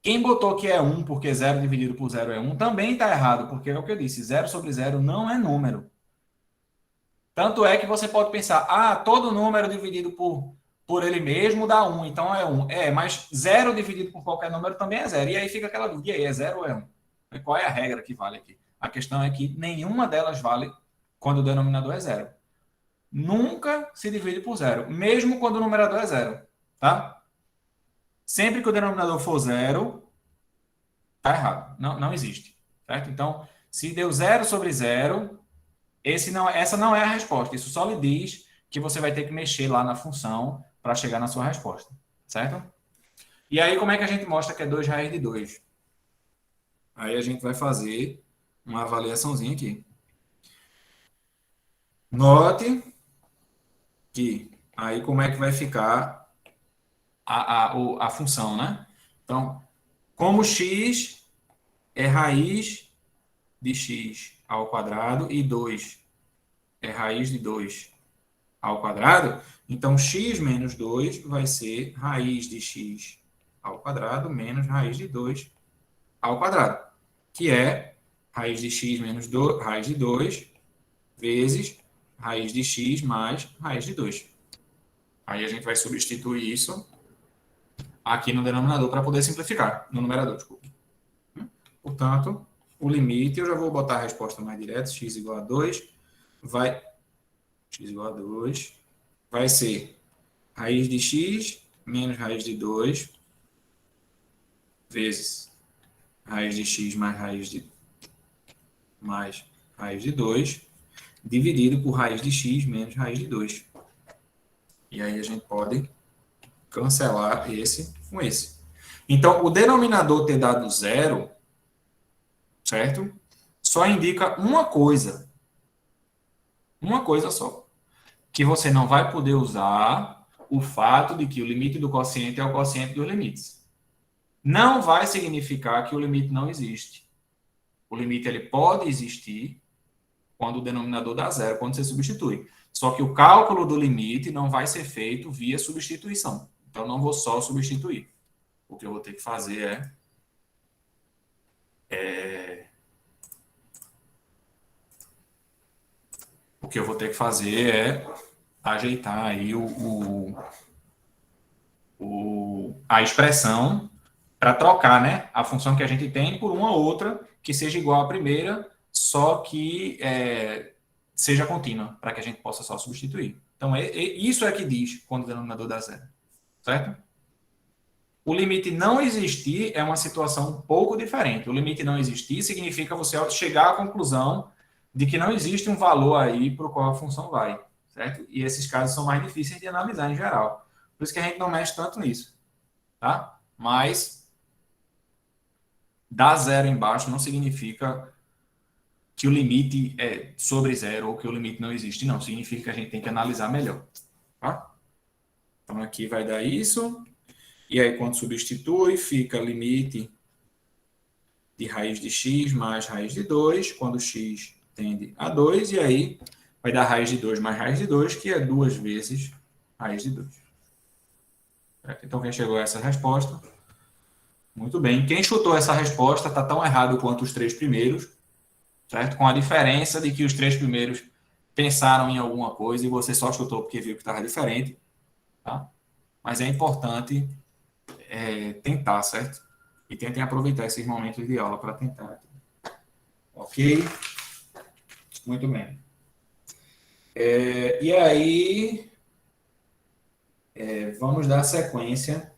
Quem botou que é 1 porque 0 dividido por 0 é 1 também está errado, porque é o que eu disse, 0 sobre 0 não é número. Tanto é que você pode pensar, todo número dividido por ele mesmo dá 1, então é 1. Mas 0 dividido por qualquer número também é 0. E aí fica aquela dúvida, e aí, é 0 ou é 1? Qual é a regra que vale aqui? A questão é que nenhuma delas vale quando o denominador é 0. Nunca se divide por 0, mesmo quando o numerador é 0. Tá? Sempre que o denominador for 0, tá errado. Não existe. Certo? Então, se deu 0 sobre 0, essa não é a resposta. Isso só lhe diz que você vai ter que mexer lá na função para chegar na sua resposta. Certo? E aí, como é que a gente mostra que é 2 raiz de 2? Aí a gente vai fazer uma avaliaçãozinha aqui. Note que aí como é que vai ficar a função, né? Então, como x é raiz de x ao quadrado e 2 é raiz de 2 ao quadrado, então x menos 2 vai ser raiz de x ao quadrado menos raiz de 2 ao quadrado, que é raiz de x menos 2, raiz de 2 vezes raiz de x mais raiz de 2. Aí a gente vai substituir isso aqui no denominador para poder simplificar, no numerador, desculpa. Portanto, o limite, eu já vou botar a resposta mais direta, x igual a 2, x igual a 2, vai ser raiz de x menos raiz de 2 vezes raiz de x mais raiz de 2, dividido por raiz de x menos raiz de 2. E aí a gente pode cancelar esse com esse. Então, o denominador ter dado 0, certo? Só indica uma coisa só, que você não vai poder usar o fato de que o limite do quociente é o quociente dos limites. Não vai significar que o limite não existe. O limite ele pode existir quando o denominador dá 0, quando você substitui. Só que o cálculo do limite não vai ser feito via substituição. Então, não vou só substituir. O que eu vou ter que fazer é O que eu vou ter que fazer é ajeitar aí a expressão para trocar, né, a função que a gente tem por uma outra que seja igual à primeira, só que seja contínua, para que a gente possa só substituir. Então, isso é que diz quando o denominador dá zero, certo? O limite não existir é uma situação um pouco diferente. O limite não existir significa você chegar à conclusão de que não existe um valor aí para o qual a função vai, certo? E esses casos são mais difíceis de analisar em geral. Por isso que a gente não mexe tanto nisso, tá? Mas dar zero embaixo não significa que o limite é sobre zero ou que o limite não existe, não. Significa que a gente tem que analisar melhor, tá? Então, aqui vai dar isso. E aí, quando substitui, fica limite de raiz de x mais raiz de 2, quando x tende a 2, e aí vai dar raiz de 2 mais raiz de 2, que é 2 vezes raiz de 2. Certo? Então, quem chegou a essa resposta? Muito bem. Quem chutou essa resposta está tão errado quanto os 3 primeiros, certo? Com a diferença de que os 3 primeiros pensaram em alguma coisa e você só chutou porque viu que estava diferente, tá? Mas é importante tentar, certo? E tentem aproveitar esses momentos de aula para tentar. Ok? Muito bem. E aí, vamos dar sequência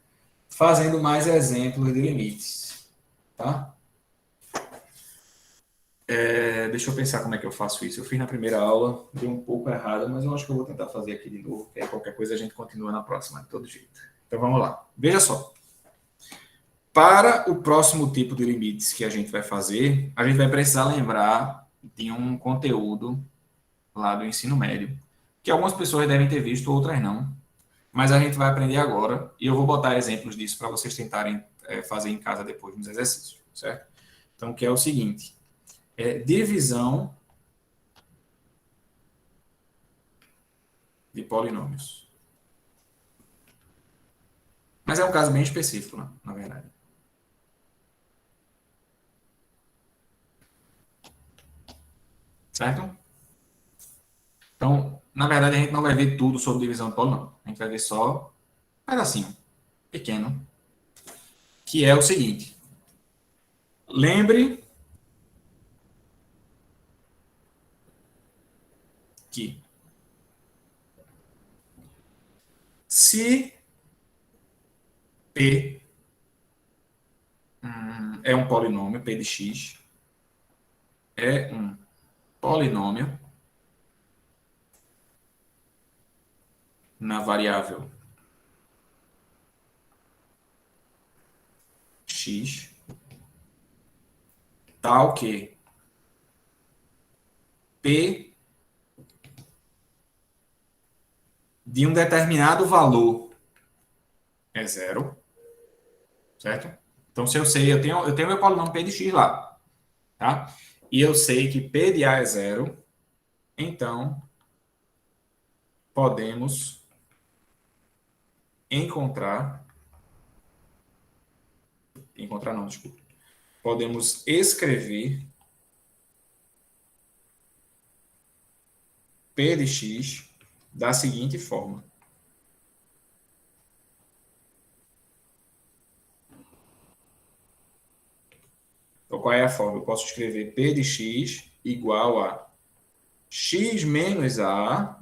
fazendo mais exemplos de limites, tá? Deixa eu pensar como é que eu faço isso. Eu fiz na primeira aula, deu um pouco errado, mas eu acho que eu vou tentar fazer aqui de novo, que aí qualquer coisa a gente continua na próxima, de todo jeito. Então, vamos lá. Veja só. Para o próximo tipo de limites que a gente vai fazer, a gente vai precisar lembrar de um conteúdo lá do ensino médio, que algumas pessoas devem ter visto, outras não. Mas a gente vai aprender agora, e eu vou botar exemplos disso para vocês tentarem fazer em casa depois nos exercícios, certo? Então, que é o seguinte, divisão de polinômios. Mas é um caso bem específico, né, na verdade. Certo? Então, na verdade, a gente não vai ver tudo sobre divisão de polinômio. A gente vai ver só um pedacinho pequeno, que é o seguinte. Lembre que se P é um polinômio, P de x, é um polinômio na variável x, tal que P de um determinado valor é zero, certo? Então, se eu sei, eu tenho meu polinômio P de x lá, tá? E eu sei que P de A é zero, então podemos podemos escrever P de x da seguinte forma. Então, qual é a forma? Eu posso escrever P de x igual a x menos A,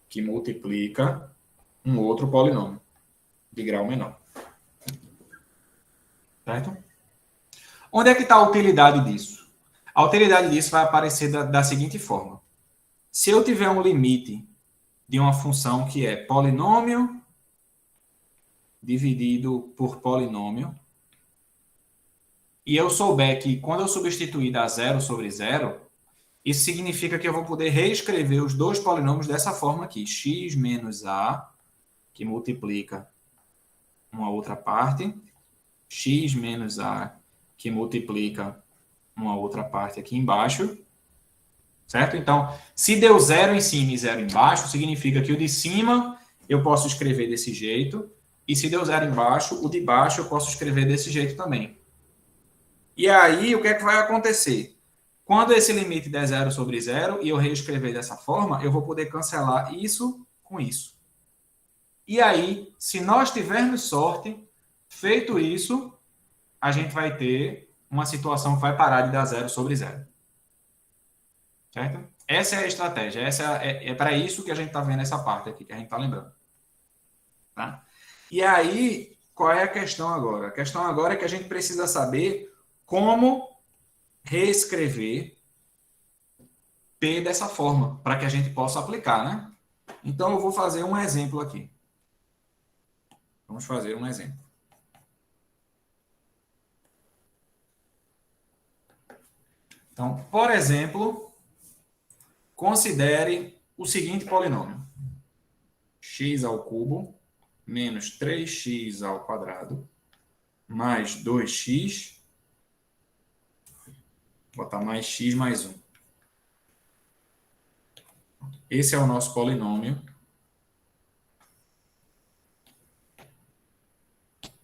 que multiplica um outro polinômio de grau menor. Certo? Onde é que está a utilidade disso? A utilidade disso vai aparecer da seguinte forma. Se eu tiver um limite de uma função que é polinômio dividido por polinômio, e eu souber que quando eu substituir dá zero sobre zero, isso significa que eu vou poder reescrever os dois polinômios dessa forma aqui. X menos A, que multiplica uma outra parte, x menos A, que multiplica uma outra parte aqui embaixo, certo? Então, se deu zero em cima e zero embaixo, significa que o de cima eu posso escrever desse jeito, e se deu zero embaixo, o de baixo eu posso escrever desse jeito também. E aí, o que é que vai acontecer? Quando esse limite der 0 sobre 0 e eu reescrever dessa forma, eu vou poder cancelar isso com isso. E aí, se nós tivermos sorte, feito isso, a gente vai ter uma situação que vai parar de dar 0 sobre 0. Certo? Essa é a estratégia. É para isso que a gente está vendo essa parte aqui, que a gente está lembrando. Tá? E aí, qual é a questão agora? A questão agora é que a gente precisa saber como reescrever P dessa forma, para que a gente possa aplicar, né? Então, eu vou fazer um exemplo aqui. Vamos fazer um exemplo. Então, por exemplo, considere o seguinte polinômio. X ao cubo menos 3x ao quadrado mais 2x, vou botar mais x mais 1. Esse é o nosso polinômio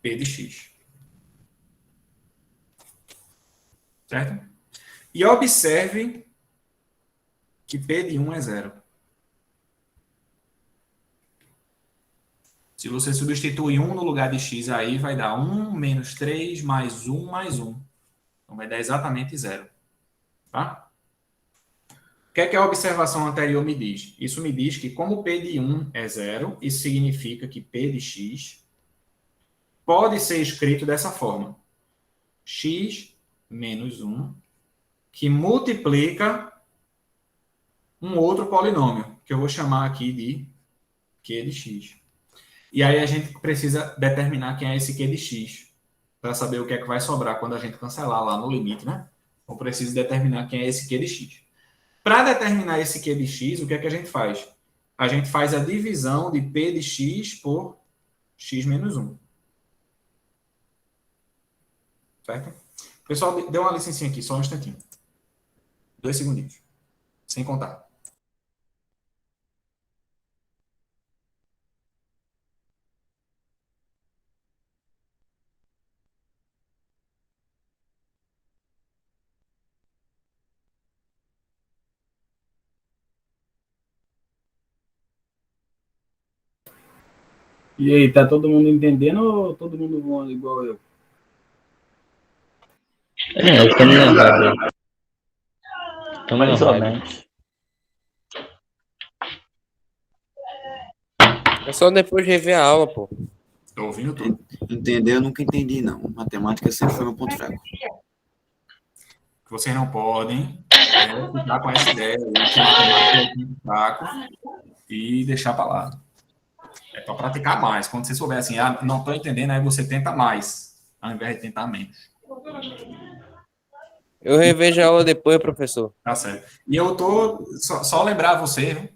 P de x. Certo? E observe que P de 1 é 0. Se você substituir 1 no lugar de x aí, vai dar 1 menos 3 mais 1 mais 1. Então, vai dar exatamente 0. Tá? O que é que a observação anterior me diz? Isso me diz que como P de 1 é 0, isso significa que P de x pode ser escrito dessa forma. X menos 1, que multiplica um outro polinômio, que eu vou chamar aqui de Q de x. E aí a gente precisa determinar quem é esse Q de x, para saber o que é que vai sobrar quando a gente cancelar lá no limite, né? Então, preciso determinar quem é esse Q de x. Para determinar esse Q de x, o que é que a gente faz? A gente faz a divisão de P de x por x menos 1. Certo? Pessoal, dê uma licencinha aqui, só um instantinho. 2 segundinhos. Sem contar. E aí, tá todo mundo entendendo ou todo mundo voando igual eu? Eu tô na vibe. Tô Mais na ou vibe. menos. É só depois de rever a aula, pô. Tô ouvindo tudo. Entender, eu nunca entendi, não. Matemática sempre foi meu ponto fraco. Que vocês não podem ficar com essa ideia aí, que matemática é muito fraco e deixar para lá. É para praticar mais. Quando você souber assim, não estou entendendo, aí você tenta mais, ao invés de tentar menos. Eu revejo a aula depois, professor. Tá certo. E eu tô só lembrar você, viu?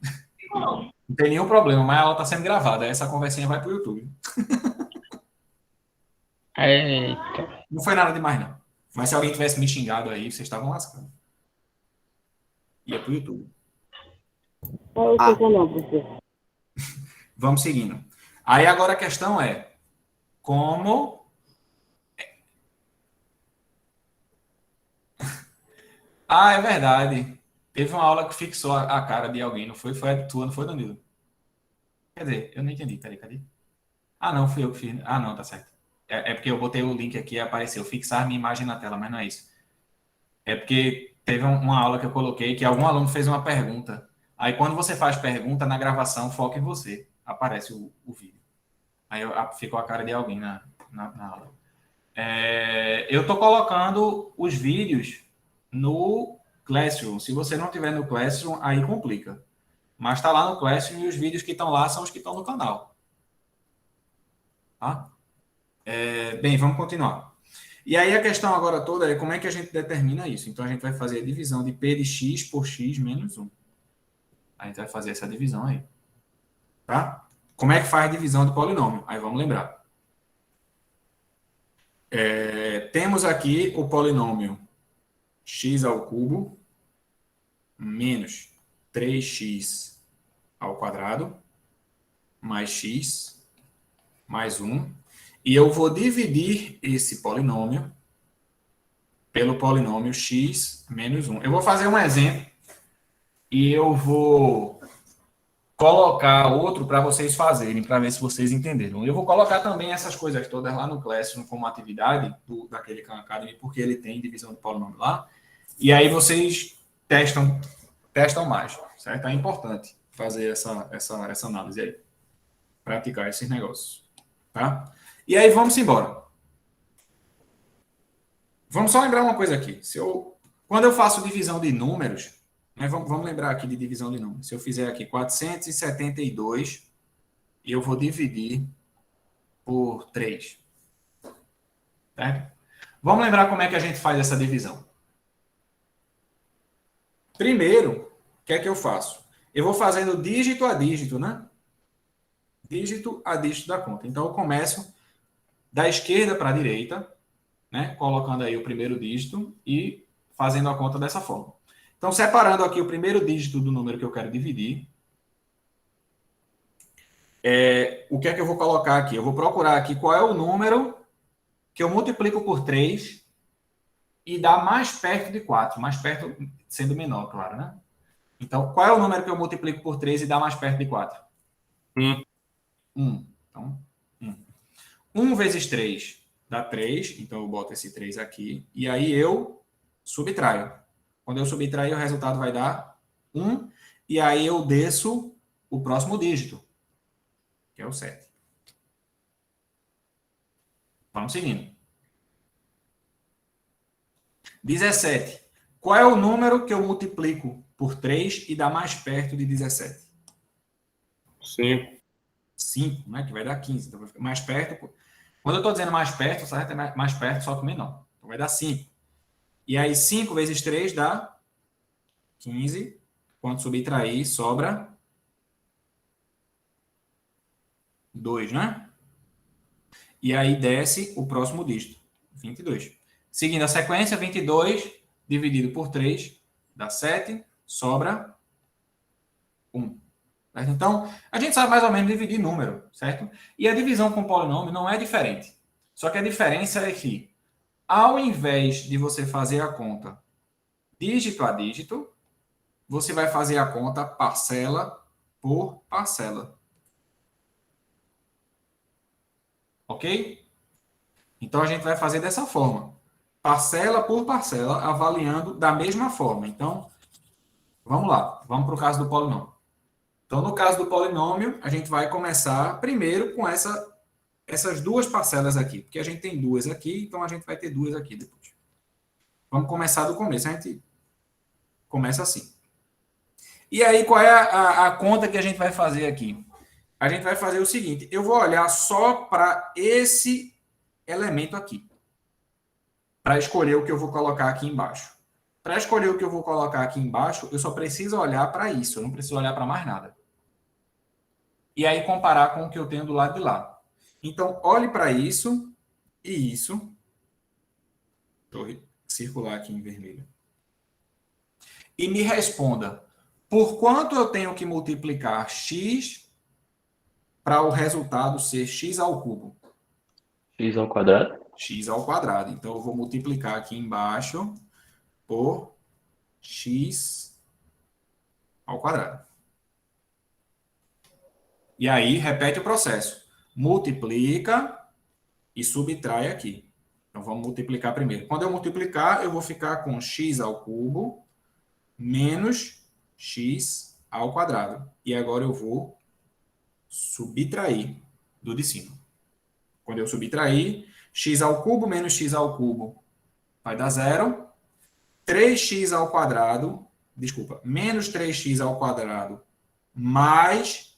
Não tem nenhum problema, mas a aula está sendo gravada. Essa conversinha vai para o YouTube. Eita. Não foi nada demais, não. Mas se alguém tivesse me xingado aí, vocês estavam lascando. Ia para o YouTube. Qual é o seu canal, professor? Vamos seguindo. Aí agora a questão é como... Ah, é verdade. Teve uma aula que fixou a cara de alguém, não foi? Foi a tua, não foi, Danilo? Quer dizer, eu não entendi. Peraí, cadê? Ah, não, fui eu que fiz. Ah, não, tá certo. É porque eu botei o link aqui e apareceu fixar minha imagem na tela, mas não é isso. É porque teve uma aula que eu coloquei que algum aluno fez uma pergunta. Aí quando você faz pergunta, na gravação, foca em você. Aparece o vídeo. Aí ficou a cara de alguém na aula. Eu tô colocando os vídeos no Classroom. Se você não tiver no Classroom, aí complica. Mas está lá no Classroom e os vídeos que estão lá são os que estão no canal. Tá? Bem, vamos continuar. E aí a questão agora toda é como é que a gente determina isso. Então a gente vai fazer a divisão de P de x por x menos 1. A gente vai fazer essa divisão aí. Tá? Como é que faz a divisão de polinômio? Aí vamos lembrar. Temos aqui o polinômio x ao cubo menos 3x ao quadrado mais x mais 1. E eu vou dividir esse polinômio pelo polinômio x menos 1. Eu vou fazer um exemplo e eu vou colocar outro para vocês fazerem, para ver se vocês entenderam. Eu vou colocar também essas coisas todas lá no Classroom como atividade daquele Khan Academy, porque ele tem divisão de polinômio lá. E aí vocês testam mais, certo? É importante fazer essa análise aí. Praticar esses negócios, tá? E aí vamos embora. Vamos só lembrar uma coisa aqui. Quando eu faço divisão de números, né, vamos lembrar aqui de divisão de números. Se eu fizer aqui 472, eu vou dividir por 3. Certo? Vamos lembrar como é que a gente faz essa divisão. Primeiro, o que é que eu faço? Eu vou fazendo dígito a dígito, né? Dígito a dígito da conta. Então, eu começo da esquerda para a direita, né? Colocando aí o primeiro dígito e fazendo a conta dessa forma. Então, separando aqui o primeiro dígito do número que eu quero dividir, o que é que eu vou colocar aqui? Eu vou procurar aqui qual é o número que eu multiplico por 3 e dá mais perto de 4. Mais perto sendo menor, claro, né? Então, qual é o número que eu multiplico por 3 e dá mais perto de 4? 1. Então, 1. 1 vezes 3 dá 3. Então, eu boto esse 3 aqui. E aí, eu subtraio. Quando eu subtrair, o resultado vai dar 1. E aí, eu desço o próximo dígito, que é o 7. Vamos seguindo. 17. Qual é o número que eu multiplico por 3 e dá mais perto de 17? 5. 5, né? Que vai dar 15. Então, vai ficar mais perto. Quando eu estou dizendo mais perto, certo? É mais perto, só que menor. Então, vai dar 5. E aí, 5 vezes 3 dá 15. Quando subtrair, sobra 2, né? E aí, desce o próximo dígito, 22. Seguindo a sequência, 22 dividido por 3 dá 7, sobra 1. Certo? Então, a gente sabe mais ou menos dividir número, certo? E a divisão com polinômio não é diferente. Só que a diferença é que, ao invés de você fazer a conta dígito a dígito, você vai fazer a conta parcela por parcela. Ok? Então, a gente vai fazer dessa forma. Parcela por parcela, avaliando da mesma forma. Então, vamos lá. Vamos para o caso do polinômio. Então, no caso do polinômio, a gente vai começar primeiro com essas duas parcelas aqui. Porque a gente tem duas aqui, então a gente vai ter duas aqui depois. Vamos começar do começo. A gente começa assim. E aí, qual é a conta que a gente vai fazer aqui? A gente vai fazer o seguinte. Eu vou olhar só para esse elemento aqui, para escolher o que eu vou colocar aqui embaixo. Para escolher o que eu vou colocar aqui embaixo, eu só preciso olhar para isso, eu não preciso olhar para mais nada. E aí comparar com o que eu tenho do lado de lá. Então, olhe para isso e isso. Vou circular aqui em vermelho. E me responda, por quanto eu tenho que multiplicar x para o resultado ser x ao cubo? X ao quadrado? X ao quadrado. Então, eu vou multiplicar aqui embaixo por x ao quadrado. E aí, repete o processo. Multiplica e subtrai aqui. Então, vamos multiplicar primeiro. Quando eu multiplicar, eu vou ficar com x ao cubo menos x ao quadrado. E agora eu vou subtrair do de cima. Quando eu subtrair, x ao cubo menos x ao cubo vai dar 0. 3x ao quadrado, desculpa, menos 3x ao quadrado mais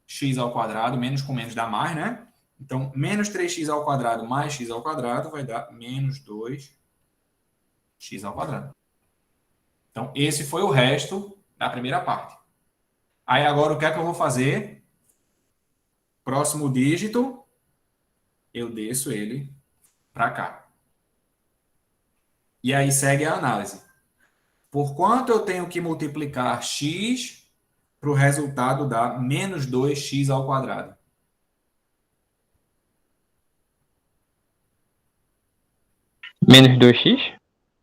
x ao quadrado, menos com menos dá mais, né? Então, menos 3x ao quadrado mais x ao quadrado vai dar menos 2x ao quadrado. Então, esse foi o resto da primeira parte. Aí, agora, o que é que eu vou fazer? Próximo dígito, eu desço ele para cá. E aí segue a análise. Por quanto eu tenho que multiplicar x para o resultado dar menos 2x ao quadrado? Menos 2x?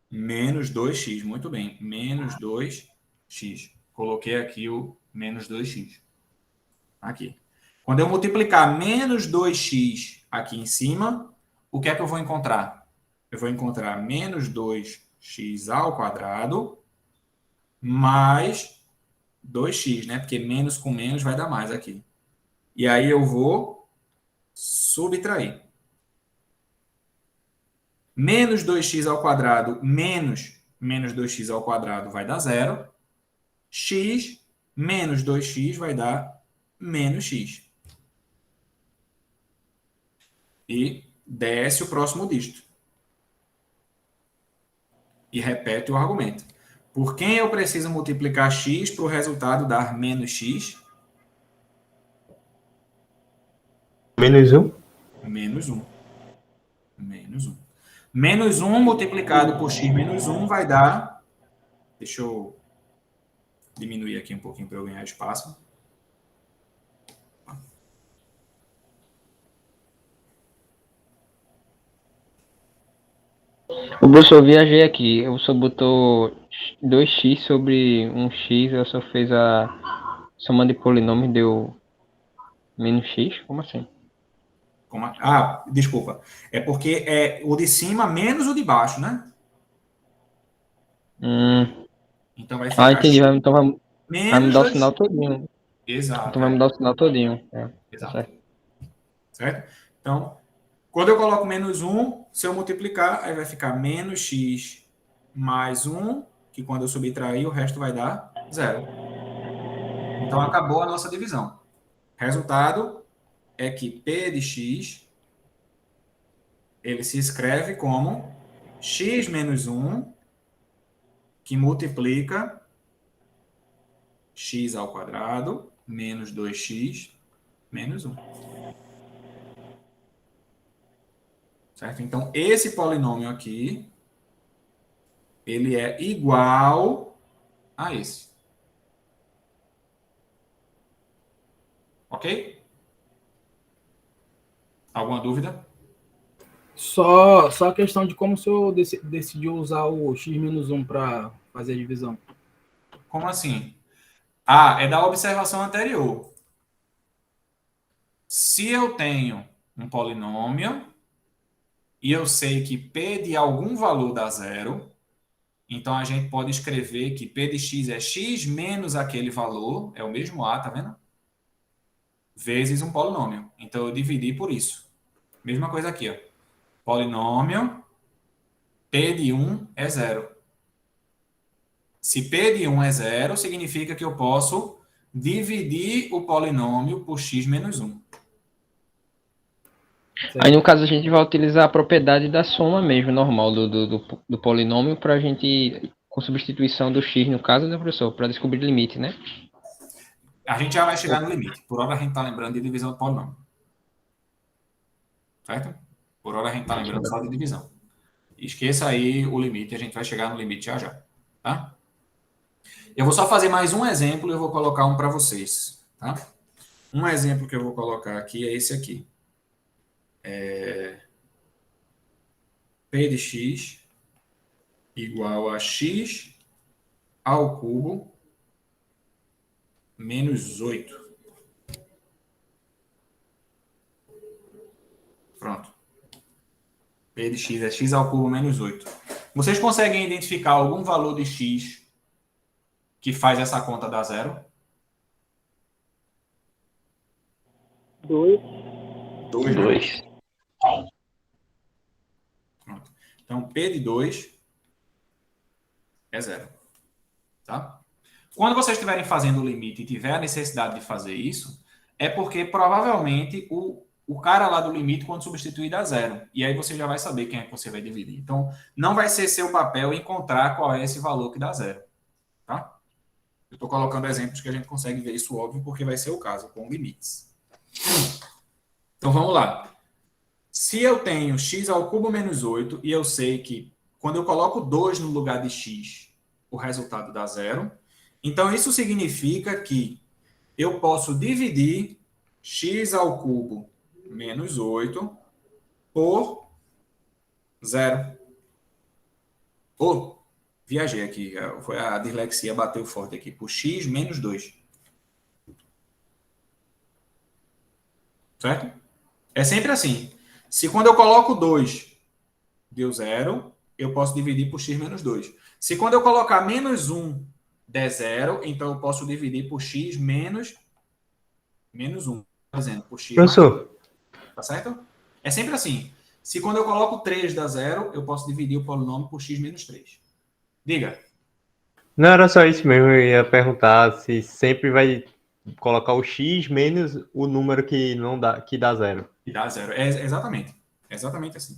Menos 2x, muito bem. Menos 2x. Coloquei aqui o menos 2x. Aqui. Quando eu multiplicar menos 2x aqui em cima, o que é que eu vou encontrar? Eu vou encontrar menos 2x ao quadrado mais 2x, né? Porque menos com menos vai dar mais aqui. E aí eu vou subtrair. Menos 2x ao quadrado menos 2x ao quadrado vai dar zero. X menos 2x vai dar menos x. E desce o próximo dígito. E repete o argumento. Por quem eu preciso multiplicar x para o resultado dar menos x? Menos 1. Menos 1. Menos 1. Menos 1 multiplicado por x menos 1 vai dar... Deixa eu diminuir aqui um pouquinho para eu ganhar espaço. O professor, eu viajei aqui. O professor botou 2x sobre 1x, eu só fez a soma de polinômio e deu menos x? Como assim? Desculpa. É porque é o de cima menos o de baixo, né? Então vai ficar Entendi. Então vai menos mudar o 2x. sinal todinho. Exato. Então vai mudar o sinal todinho. Exato. Certo? Então, quando eu coloco menos 1, se eu multiplicar, aí vai ficar menos x mais 1, que quando eu subtrair, o resto vai dar 0. Então, acabou a nossa divisão. Resultado é que P de x, ele se escreve como x menos 1, que multiplica x ao quadrado, menos 2x, menos 1. Certo? Então, esse polinômio aqui, ele é igual a esse. Ok? Alguma dúvida? Só a questão de como o senhor decidiu usar o x-1 para fazer a divisão. Como assim? É da observação anterior. Se eu tenho um polinômio e eu sei que P de algum valor dá zero, então a gente pode escrever que P de x é x menos aquele valor, é o mesmo A, tá vendo? Vezes um polinômio. Então eu dividi por isso. Mesma coisa aqui, ó. Polinômio, P de 1 é zero. Se P de 1 é zero, significa que eu posso dividir o polinômio por x menos 1. Aí, no caso, a gente vai utilizar a propriedade da soma mesmo, normal, do polinômio, para a gente, com substituição do x, no caso, né, professor? Para descobrir o limite, né? A gente já vai chegar no limite. Por hora a gente está lembrando de divisão de polinômio. Certo? Por hora a gente está lembrando só de divisão. Esqueça aí o limite, a gente vai chegar no limite já já. Tá? Eu vou só fazer mais um exemplo e eu vou colocar um para vocês. Tá? Um exemplo que eu vou colocar aqui é esse aqui. P de x igual a x ao cubo menos 8. Pronto. P de x é x ao cubo menos 8. Vocês conseguem identificar algum valor de x que faz essa conta dar zero? 2. 2. Pronto. Então, P de 2 é zero. Tá? Quando vocês estiverem fazendo o limite e tiver a necessidade de fazer isso, é porque provavelmente o cara lá do limite, quando substituir, dá zero. E aí você já vai saber quem é que você vai dividir. Então, não vai ser seu papel encontrar qual é esse valor que dá zero. Tá? Eu estou colocando exemplos que a gente consegue ver isso óbvio, porque vai ser o caso, com limites. Então, vamos lá. Se eu tenho x ao cubo menos 8, e eu sei que quando eu coloco 2 no lugar de x, o resultado dá zero. Então, isso significa que eu posso dividir x ao cubo menos 8 por 0. Viajei aqui. Foi a dislexia, bateu forte aqui. Por x menos 2. Certo? É sempre assim. Se quando eu coloco 2 deu 0, eu posso dividir por x menos 2. Se quando eu colocar menos 1 der 0, então eu posso dividir por x menos 1. Por exemplo, por x mais 1. Professor, Tá certo? É sempre assim. Se quando eu coloco 3 dá 0, eu posso dividir o polinômio por x menos 3. Diga. não era só isso mesmo, eu ia perguntar se sempre vai colocar o x menos o número que não dá, que dá 0. E dá 0. Exatamente. Exatamente assim.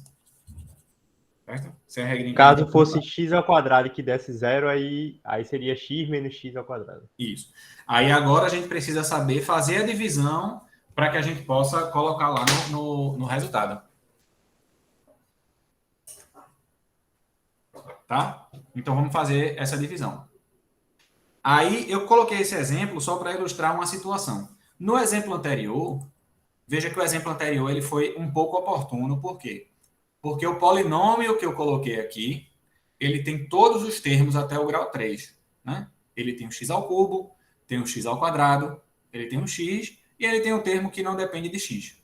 Certo? Se é a regrinha Caso fosse x ao quadrado que desse 0, aí seria x menos x ao quadrado. Isso. Aí agora a gente precisa saber fazer a divisão para que a gente possa colocar lá no resultado. Tá? Então vamos fazer essa divisão. Aí eu coloquei esse exemplo só para ilustrar uma situação. No exemplo anterior, veja que o exemplo anterior ele foi um pouco oportuno. Por quê? Porque o polinômio que eu coloquei aqui, ele tem todos os termos até o grau 3. Né? Ele tem o x ao cubo, tem o x ao quadrado, ele tem o x e ele tem o termo que não depende de x.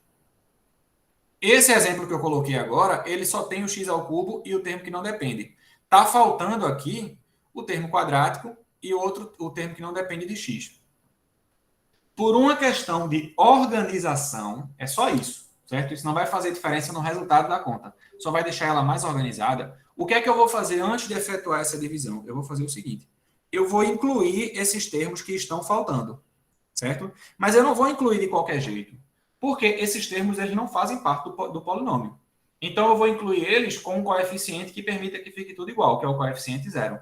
Esse exemplo que eu coloquei agora, ele só tem o x ao cubo e o termo que não depende. Está faltando aqui o termo quadrático e o termo que não depende de x. Por uma questão de organização, é só isso, certo? Isso não vai fazer diferença no resultado da conta. Só vai deixar ela mais organizada. O que é que eu vou fazer antes de efetuar essa divisão? Eu vou fazer o seguinte. Eu vou incluir esses termos que estão faltando, certo? Mas eu não vou incluir de qualquer jeito, porque esses termos eles não fazem parte do polinômio. Então, eu vou incluir eles com um coeficiente que permita que fique tudo igual, que é o coeficiente 0,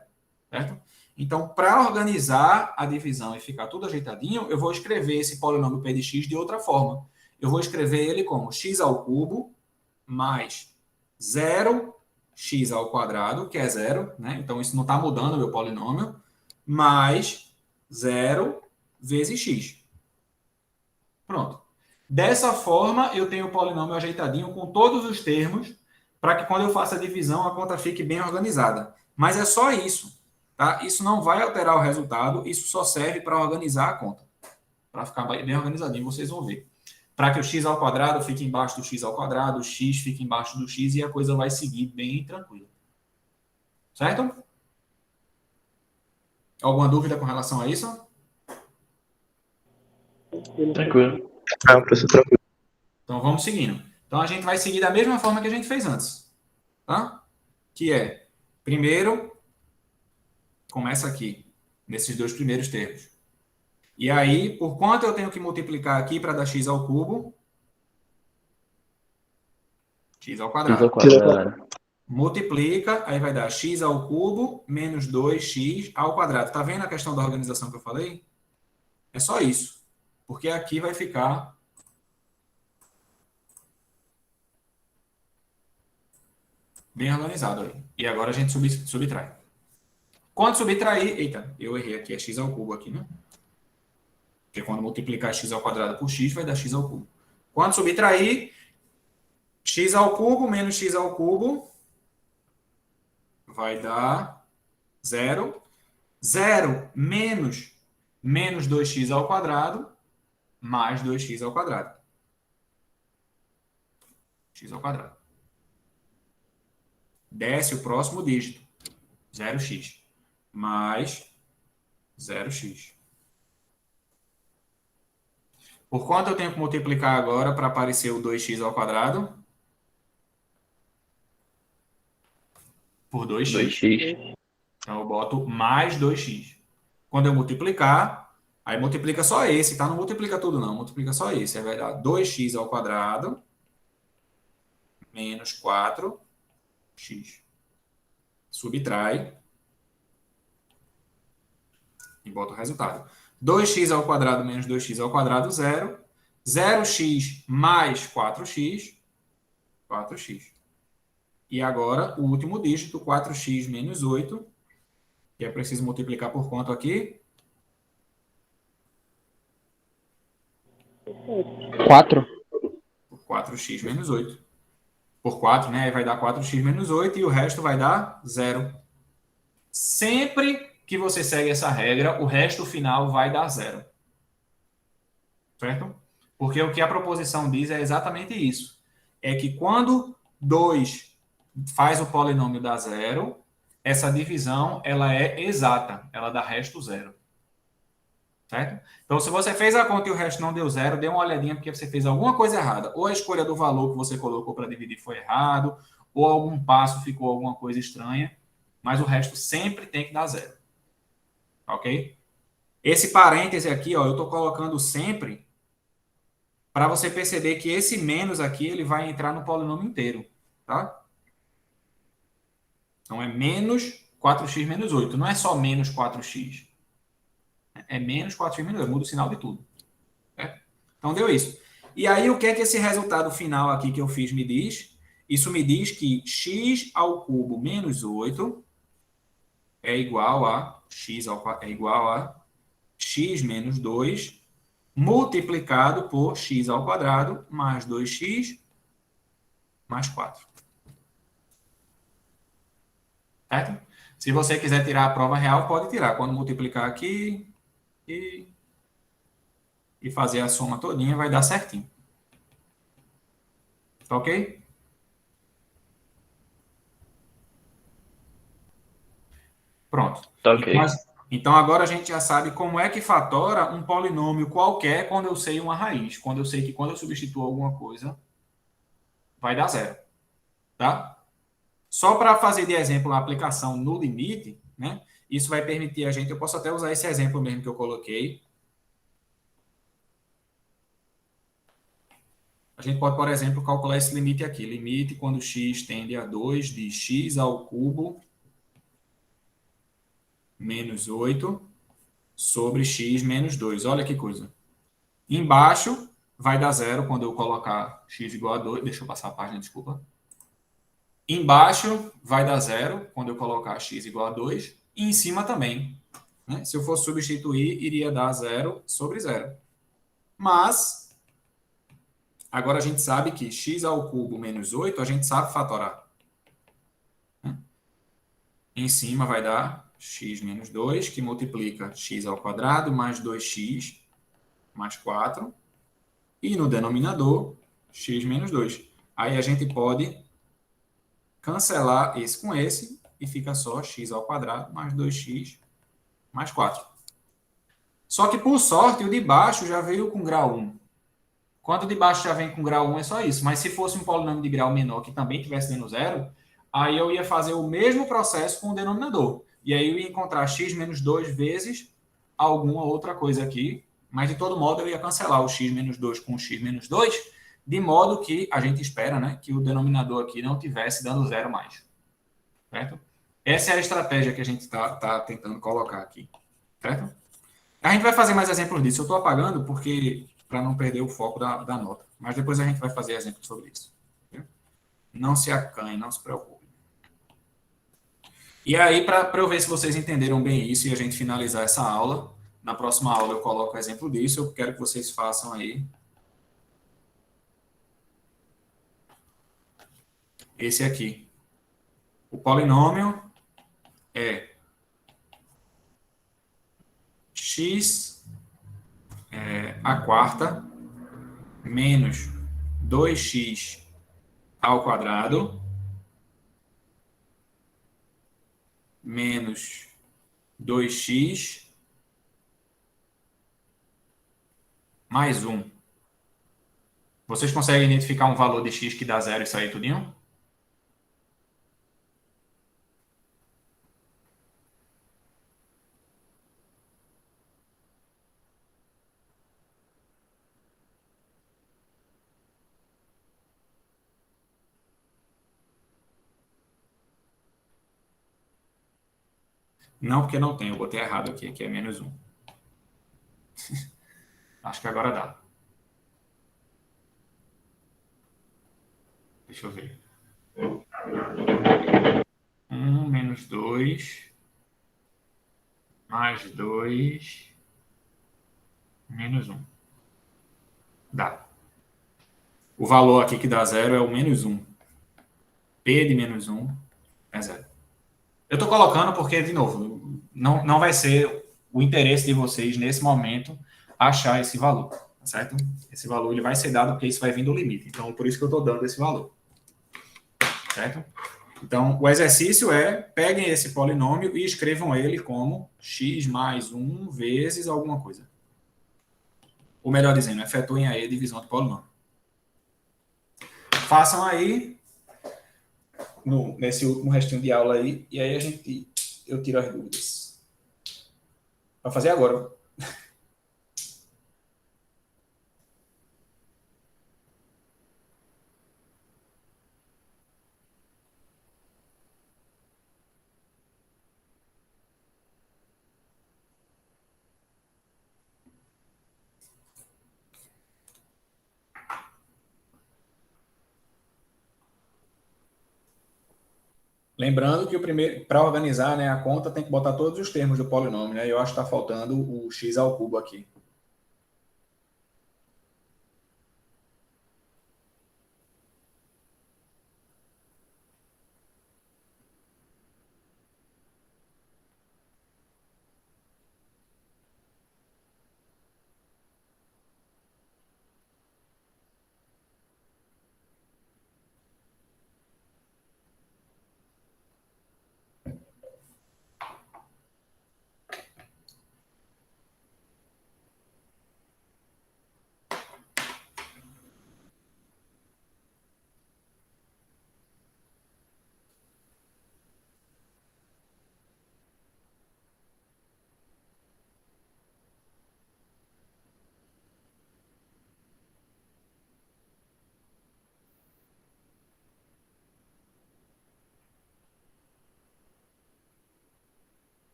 certo? Então, para organizar a divisão e ficar tudo ajeitadinho, eu vou escrever esse polinômio p de x de outra forma. Eu vou escrever ele como x ao cubo mais 0x ao quadrado, que é 0, né? Então, isso não está mudando o meu polinômio, mais 0 vezes x. Pronto. Dessa forma, eu tenho o polinômio ajeitadinho com todos os termos, para que quando eu faça a divisão, a conta fique bem organizada. Mas é só isso. Tá? Isso não vai alterar o resultado, isso só serve para organizar a conta. Para ficar bem organizadinho, vocês vão ver. Para que o x ao quadrado fique embaixo do x ao quadrado, o x fique embaixo do x e a coisa vai seguir bem tranquila. Certo? Alguma dúvida com relação a isso? Tranquilo. Professor, tranquilo. Então vamos seguindo. Então a gente vai seguir da mesma forma que a gente fez antes. Tá? Que é, primeiro, começa aqui, nesses dois primeiros termos. E aí, por quanto eu tenho que multiplicar aqui para dar x ao cubo? X ao quadrado. X ao quadrado. Multiplica, aí vai dar x ao cubo menos 2x ao quadrado. Tá vendo a questão da organização que eu falei? É só isso. Porque aqui vai ficar bem organizado aí. E agora a gente subtrai. Quando subtrair... Eita, eu errei aqui. É x ao cubo aqui, né? Porque quando multiplicar x ao quadrado por x, vai dar x ao cubo. Quando subtrair, x ao cubo menos x ao cubo vai dar 0. 0 menos 2x ao quadrado mais 2x ao quadrado. X ao quadrado. Desce o próximo dígito. 0x. Mais 0x. Por quanto eu tenho que multiplicar agora para aparecer o 2x ao quadrado? Por 2x. 2x. Então eu boto mais 2x. Quando eu multiplicar, aí multiplica só esse, tá? Não multiplica tudo não, multiplica só esse. Aí vai dar 2x ao quadrado menos 4x. Subtrai. E bota o resultado. 2x ao quadrado menos 2x ao quadrado, 0. 0x mais 4x, 4x. E agora, o último dígito, 4x menos 8, que é preciso multiplicar por quanto aqui? 4. Por 4x menos 8. Por 4, né? Aí vai dar 4x menos 8 e o resto vai dar 0. Sempre que você segue essa regra, o resto final vai dar zero. Certo? Porque o que a proposição diz é exatamente isso. É que quando 2 faz o polinômio dar zero, essa divisão ela é exata, ela dá resto zero. Certo? Então, se você fez a conta e o resto não deu zero, dê uma olhadinha porque você fez alguma coisa errada. Ou a escolha do valor que você colocou para dividir foi errado, ou algum passo ficou alguma coisa estranha, mas o resto sempre tem que dar zero. Ok? Esse parêntese aqui, ó, eu estou colocando sempre para você perceber que esse menos aqui ele vai entrar no polinômio inteiro. Tá? Então, é menos 4x menos 8. Não é só menos 4x. É menos 4x menos 8. Muda o sinal de tudo. Então, deu isso. E aí, o que é que esse resultado final aqui que eu fiz me diz? Isso me diz que x ao cubo menos 8 é igual a x menos 2 multiplicado por x ao quadrado mais 2x mais 4. Certo? Se você quiser tirar a prova real, pode tirar. Quando multiplicar aqui e fazer a soma todinha, vai dar certinho. Tá ok? Pronto. Tá ok. Então, agora a gente já sabe como é que fatora um polinômio qualquer quando eu sei uma raiz. Quando eu sei que quando eu substituo alguma coisa, vai dar zero. Tá? Só para fazer de exemplo a aplicação no limite, né? Isso vai permitir a gente, eu posso até usar esse exemplo mesmo que eu coloquei. A gente pode, por exemplo, calcular esse limite aqui. Limite quando x tende a 2 de x ao cubo menos 8 sobre x menos 2. Olha que coisa. Embaixo vai dar zero quando eu colocar x igual a 2. Deixa eu passar a página, desculpa. Embaixo vai dar zero quando eu colocar x igual a 2. E em cima também. Né? Se eu fosse substituir, iria dar zero sobre zero. Mas, agora a gente sabe que x ao cubo menos 8, a gente sabe fatorar. Né? Em cima vai dar x menos 2, que multiplica x ao quadrado mais 2x mais 4. E no denominador, x menos 2. Aí a gente pode cancelar esse com esse e fica só x ao quadrado mais 2x mais 4. Só que, por sorte, o de baixo já veio com grau 1. Quando o de baixo já vem com grau 1, é só isso. Mas se fosse um polinômio de grau menor que também tivesse dando zero, aí eu ia fazer o mesmo processo com o denominador. E aí eu ia encontrar x menos 2 vezes alguma outra coisa aqui. Mas, de todo modo, eu ia cancelar o x menos 2 com o x menos 2, de modo que a gente espera, né, que o denominador aqui não tivesse dando zero mais. Certo? Essa é a estratégia que a gente está tentando colocar aqui. Certo? A gente vai fazer mais exemplos disso. Eu estou apagando porque para não perder o foco da nota. Mas depois a gente vai fazer exemplos sobre isso. Certo? Não se acanhe, não se preocupe. E aí, para eu ver se vocês entenderam bem isso e a gente finalizar essa aula, na próxima aula eu coloco o exemplo disso. Eu quero que vocês façam aí esse aqui. O polinômio é x a quarta menos 2x ao quadrado menos 2x mais 1. Vocês conseguem identificar um valor de x que dá zero e sair tudinho? Não, porque não tem. Eu botei errado aqui. Aqui é menos 1. Acho que agora dá. Deixa eu ver. 1 menos 2 mais 2 menos 1. Dá. O valor aqui que dá zero é o menos 1. P de menos 1 é zero. Eu estou colocando porque, de novo, não vai ser o interesse de vocês, nesse momento, achar esse valor, tá certo? Esse valor ele vai ser dado porque isso vai vir do limite. Então, por isso que eu estou dando esse valor. Certo? Então, o exercício é, peguem esse polinômio e escrevam ele como x mais 1 vezes alguma coisa. Ou melhor dizendo, efetuem aí a divisão de polinômio. Façam aí, nesse último restinho de aula aí, e aí eu tiro as dúvidas. Vai fazer agora. Lembrando que o primeiro, para organizar, né, a conta tem que botar todos os termos do polinômio, né? Eu acho que está faltando o x ao cubo aqui.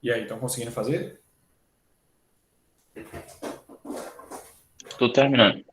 E aí, estão conseguindo fazer? Tô terminando.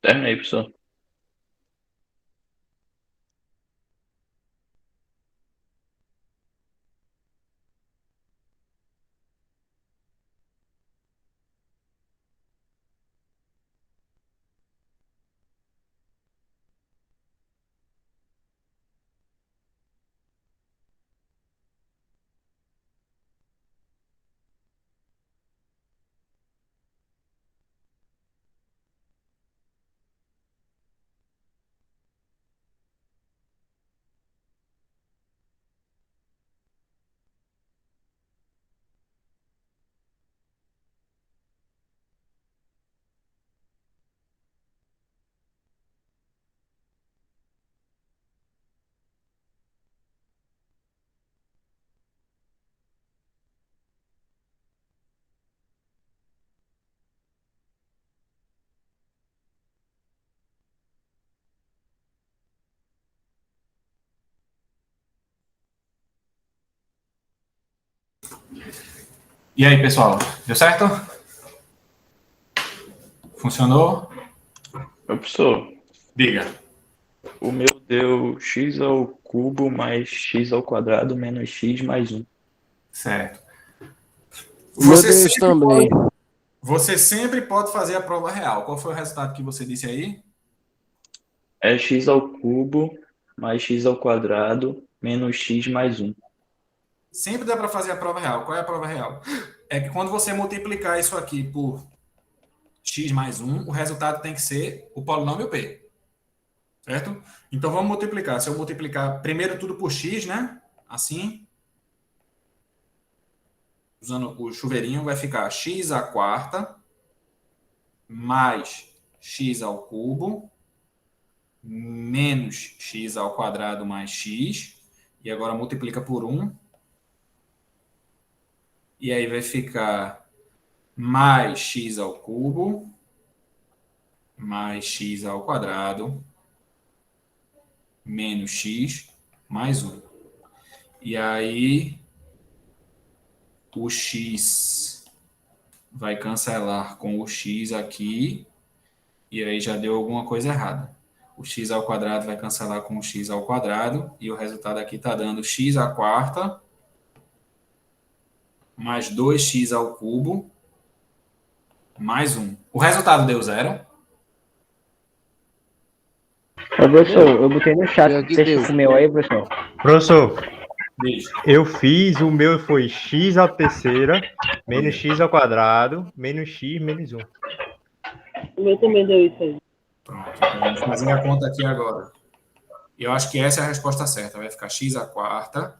Terminei, professor. E aí, pessoal? Deu certo? Funcionou? Professor, Diga. o meu deu x ao cubo mais x ao quadrado menos x mais 1. Certo. O meu deu isso também. Você sempre pode fazer a prova real. Qual foi o resultado que você disse aí? É x ao cubo mais x ao quadrado menos x mais 1. Sempre dá para fazer a prova real. Qual é a prova real? É que quando você multiplicar isso aqui por x mais 1, o resultado tem que ser o polinômio P. Certo? Então vamos multiplicar. Se eu multiplicar primeiro tudo por x, né? Assim. Usando o chuveirinho, vai ficar x à quarta mais x ao cubo menos x ao quadrado mais x. E agora multiplica por 1. E aí vai ficar mais x ao cubo mais x ao quadrado menos x mais 1. E aí o x vai cancelar com o x aqui. E aí já deu alguma coisa errada. O x ao quadrado vai cancelar com o x ao quadrado. E o resultado aqui está dando x à quarta mais 2x ao cubo mais 1. O resultado deu 0. Professor, eu botei no chat. Deixa com o meu aí, professor. Professor, Beijo. eu fiz, o meu foi x à terceira, menos x ao quadrado, menos x, menos 1. O meu também deu isso aí. Pronto, então vamos fazer a conta aqui agora. Eu acho que essa é a resposta certa. Vai ficar x à quarta.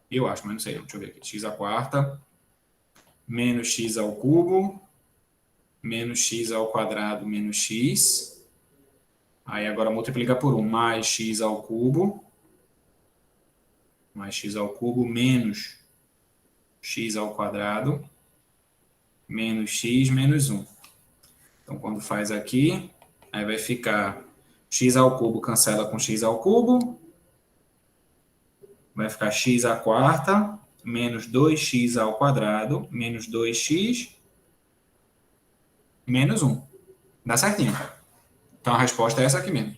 Eu acho, mas não sei. Deixa eu ver aqui. X à quarta menos x ao cubo menos x ao quadrado menos x. Aí agora multiplica por 1 mais x ao cubo menos x ao quadrado menos x menos 1. Então, quando faz aqui, aí vai ficar x ao cubo cancela com x ao cubo. Vai ficar x à quarta menos 2x ao quadrado menos 2x menos 1. Dá certinho. Então, a resposta é essa aqui mesmo.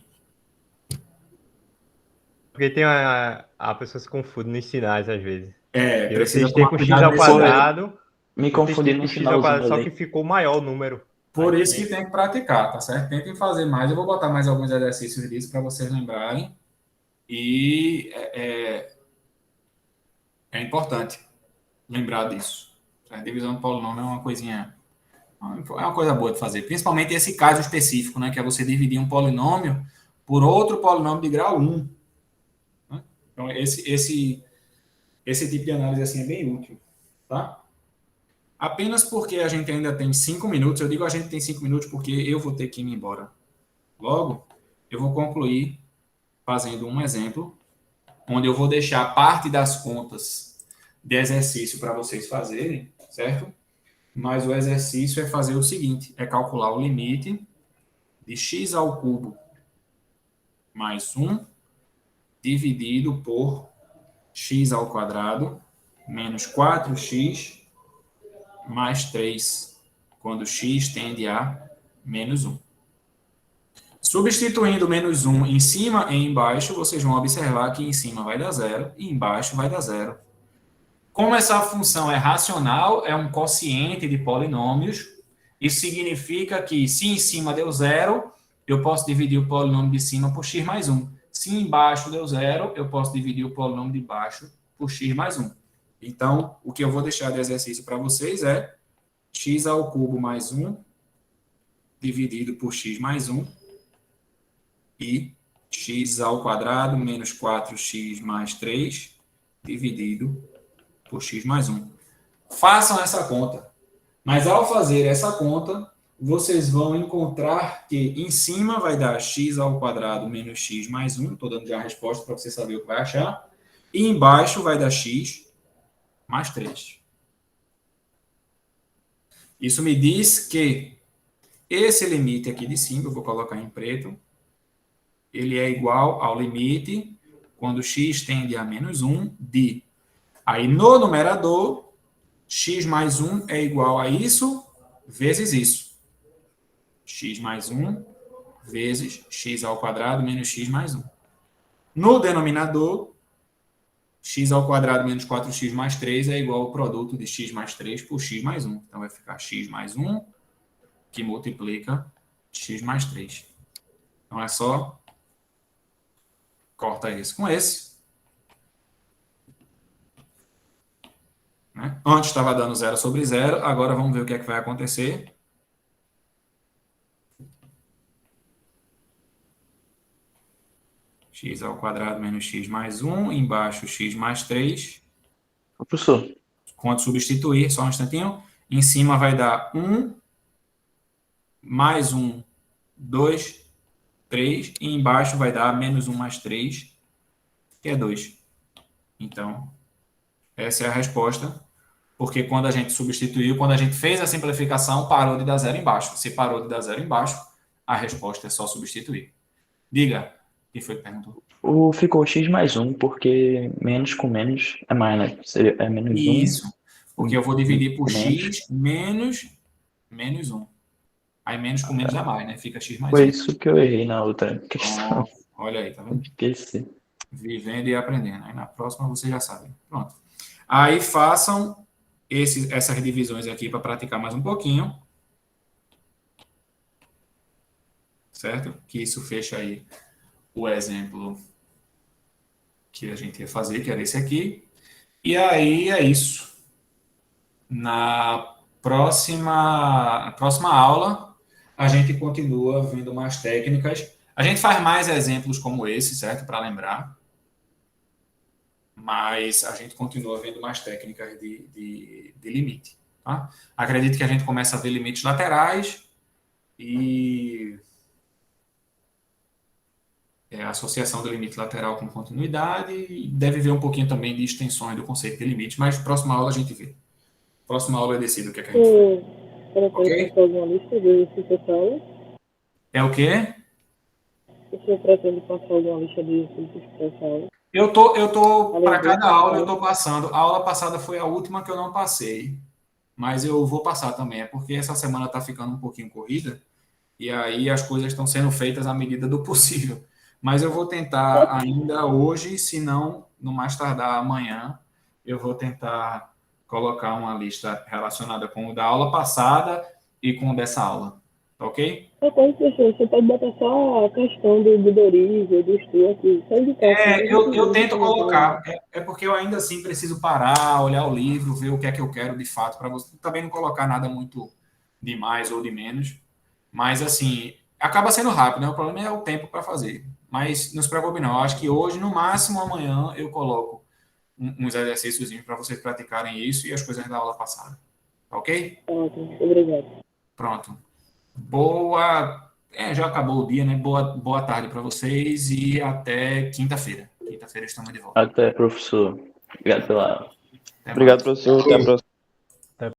Porque tem a pessoa se confunde nos sinais às vezes. É, Eu precisa testei tomar com x cuidado ao nesse quadrado. Me eu confundi testei no com x final ao do quadrado, só ali. que ficou maior o número. Por isso que tem que praticar, tá certo? Tentem fazer mais. Eu vou botar mais alguns exercícios disso para vocês lembrarem. E é importante lembrar disso. A divisão do polinômio é uma coisinha... É uma coisa boa de fazer. Principalmente esse caso específico, né? Que é você dividir um polinômio por outro polinômio de grau 1. Né? Então, esse tipo de análise assim é bem útil. Tá? Apenas porque a gente ainda tem 5 minutos, eu digo a gente tem 5 minutos porque eu vou ter que ir embora. Logo, eu vou concluir fazendo um exemplo, onde eu vou deixar parte das contas de exercício para vocês fazerem, certo? Mas o exercício é fazer o seguinte, é calcular o limite de x ao cubo mais 1 dividido por x ao quadrado menos 4x mais 3, quando x tende a menos 1. Substituindo menos 1 em cima e embaixo, vocês vão observar que em cima vai dar 0 e embaixo vai dar 0. Como essa função é racional, é um quociente de polinômios, isso significa que se em cima deu 0, eu posso dividir o polinômio de cima por x mais 1. Se embaixo deu 0, eu posso dividir o polinômio de baixo por x mais 1. Então, o que eu vou deixar de exercício para vocês é x ao cubo mais 1 dividido por x mais 1 e x ao quadrado menos 4x mais 3 dividido por x mais 1. Façam essa conta. Mas ao fazer essa conta, vocês vão encontrar que em cima vai dar x ao quadrado menos x mais 1. Estou dando já a resposta para você saber o que vai achar. E embaixo vai dar x mais 3. Isso me diz que esse limite aqui de cima, eu vou colocar em preto, ele é igual ao limite, quando x tende a menos 1, de Aí, no numerador, x mais 1 é igual a isso vezes isso. X mais 1 vezes x ao quadrado menos x mais 1. No denominador, x ao quadrado menos 4x mais 3 é igual ao produto de x mais 3 por x mais 1. Então, vai ficar x mais 1, que multiplica x mais 3. Então, é só corta esse com esse. Né? Antes estava dando 0 sobre 0, agora vamos ver o que é que vai acontecer. X ao quadrado menos x mais 1, embaixo x mais 3. Professor, Quando substituir, só um instantinho, em cima vai dar 1, mais 1, 2, 3, e embaixo vai dar menos 1 mais 3, que é 2. Então, essa é a resposta, porque quando a gente substituiu, quando a gente fez a simplificação, parou de dar 0 embaixo. Se parou de dar 0 embaixo, a resposta é só substituir. Diga, quem foi que perguntou? ficou x mais 1, porque menos com menos é mais, né? É menos 1. Isso, porque eu vou dividir por Menos. x menos 1. Aí menos com menos dá mais, né? Fica x mais Foi 1. isso que eu errei na outra questão. Então, olha aí, tá vendo? Esqueci. Vivendo e aprendendo. Aí na próxima você já sabe. Pronto. Aí façam essas divisões aqui para praticar mais um pouquinho. Certo? Que isso fecha aí o exemplo que a gente ia fazer, que era esse aqui. E aí é isso. Na próxima aula, a gente continua vendo mais técnicas. A gente faz mais exemplos como esse, certo? Para lembrar. Mas a gente continua vendo mais técnicas de limite. Tá? Acredito que a gente começa a ver limites laterais e associação do limite lateral com continuidade, e deve ver um pouquinho também de extensões do conceito de limite, mas próxima aula a gente vê. Próxima aula eu decido o que é que a gente faz. Ok? Alguma lista de citação? É o quê? O senhor pretende passar alguma lista de citação? Eu tô para cada aula eu tô passando. A aula passada foi a última que eu não passei, mas eu vou passar também, é porque essa semana está ficando um pouquinho corrida, e aí as coisas estão sendo feitas à medida do possível. Mas eu vou tentar ainda hoje, se não, no mais tardar amanhã, eu vou tentar colocar uma lista relacionada com o da aula passada e com o dessa aula. Tá ok? Você pode botar só a questão do Dorival, do Stuart, só indicar. Eu tento colocar. É porque eu ainda assim preciso parar, olhar o livro, ver o que é que eu quero de fato, para você também não colocar nada muito de mais ou de menos. Mas, assim, acaba sendo rápido, né? O problema é o tempo para fazer. Mas não se preocupe, não. Eu acho que hoje, no máximo amanhã, eu coloco uns exercícios para vocês praticarem isso e as coisas da aula passada. Tá ok? Ótimo, obrigado. Pronto. Já acabou o dia, né? Boa tarde para vocês e até quinta-feira. Quinta-feira estamos de volta. Até, professor. Obrigado pela aula. Até Obrigado, mais. professor. Até a próxima.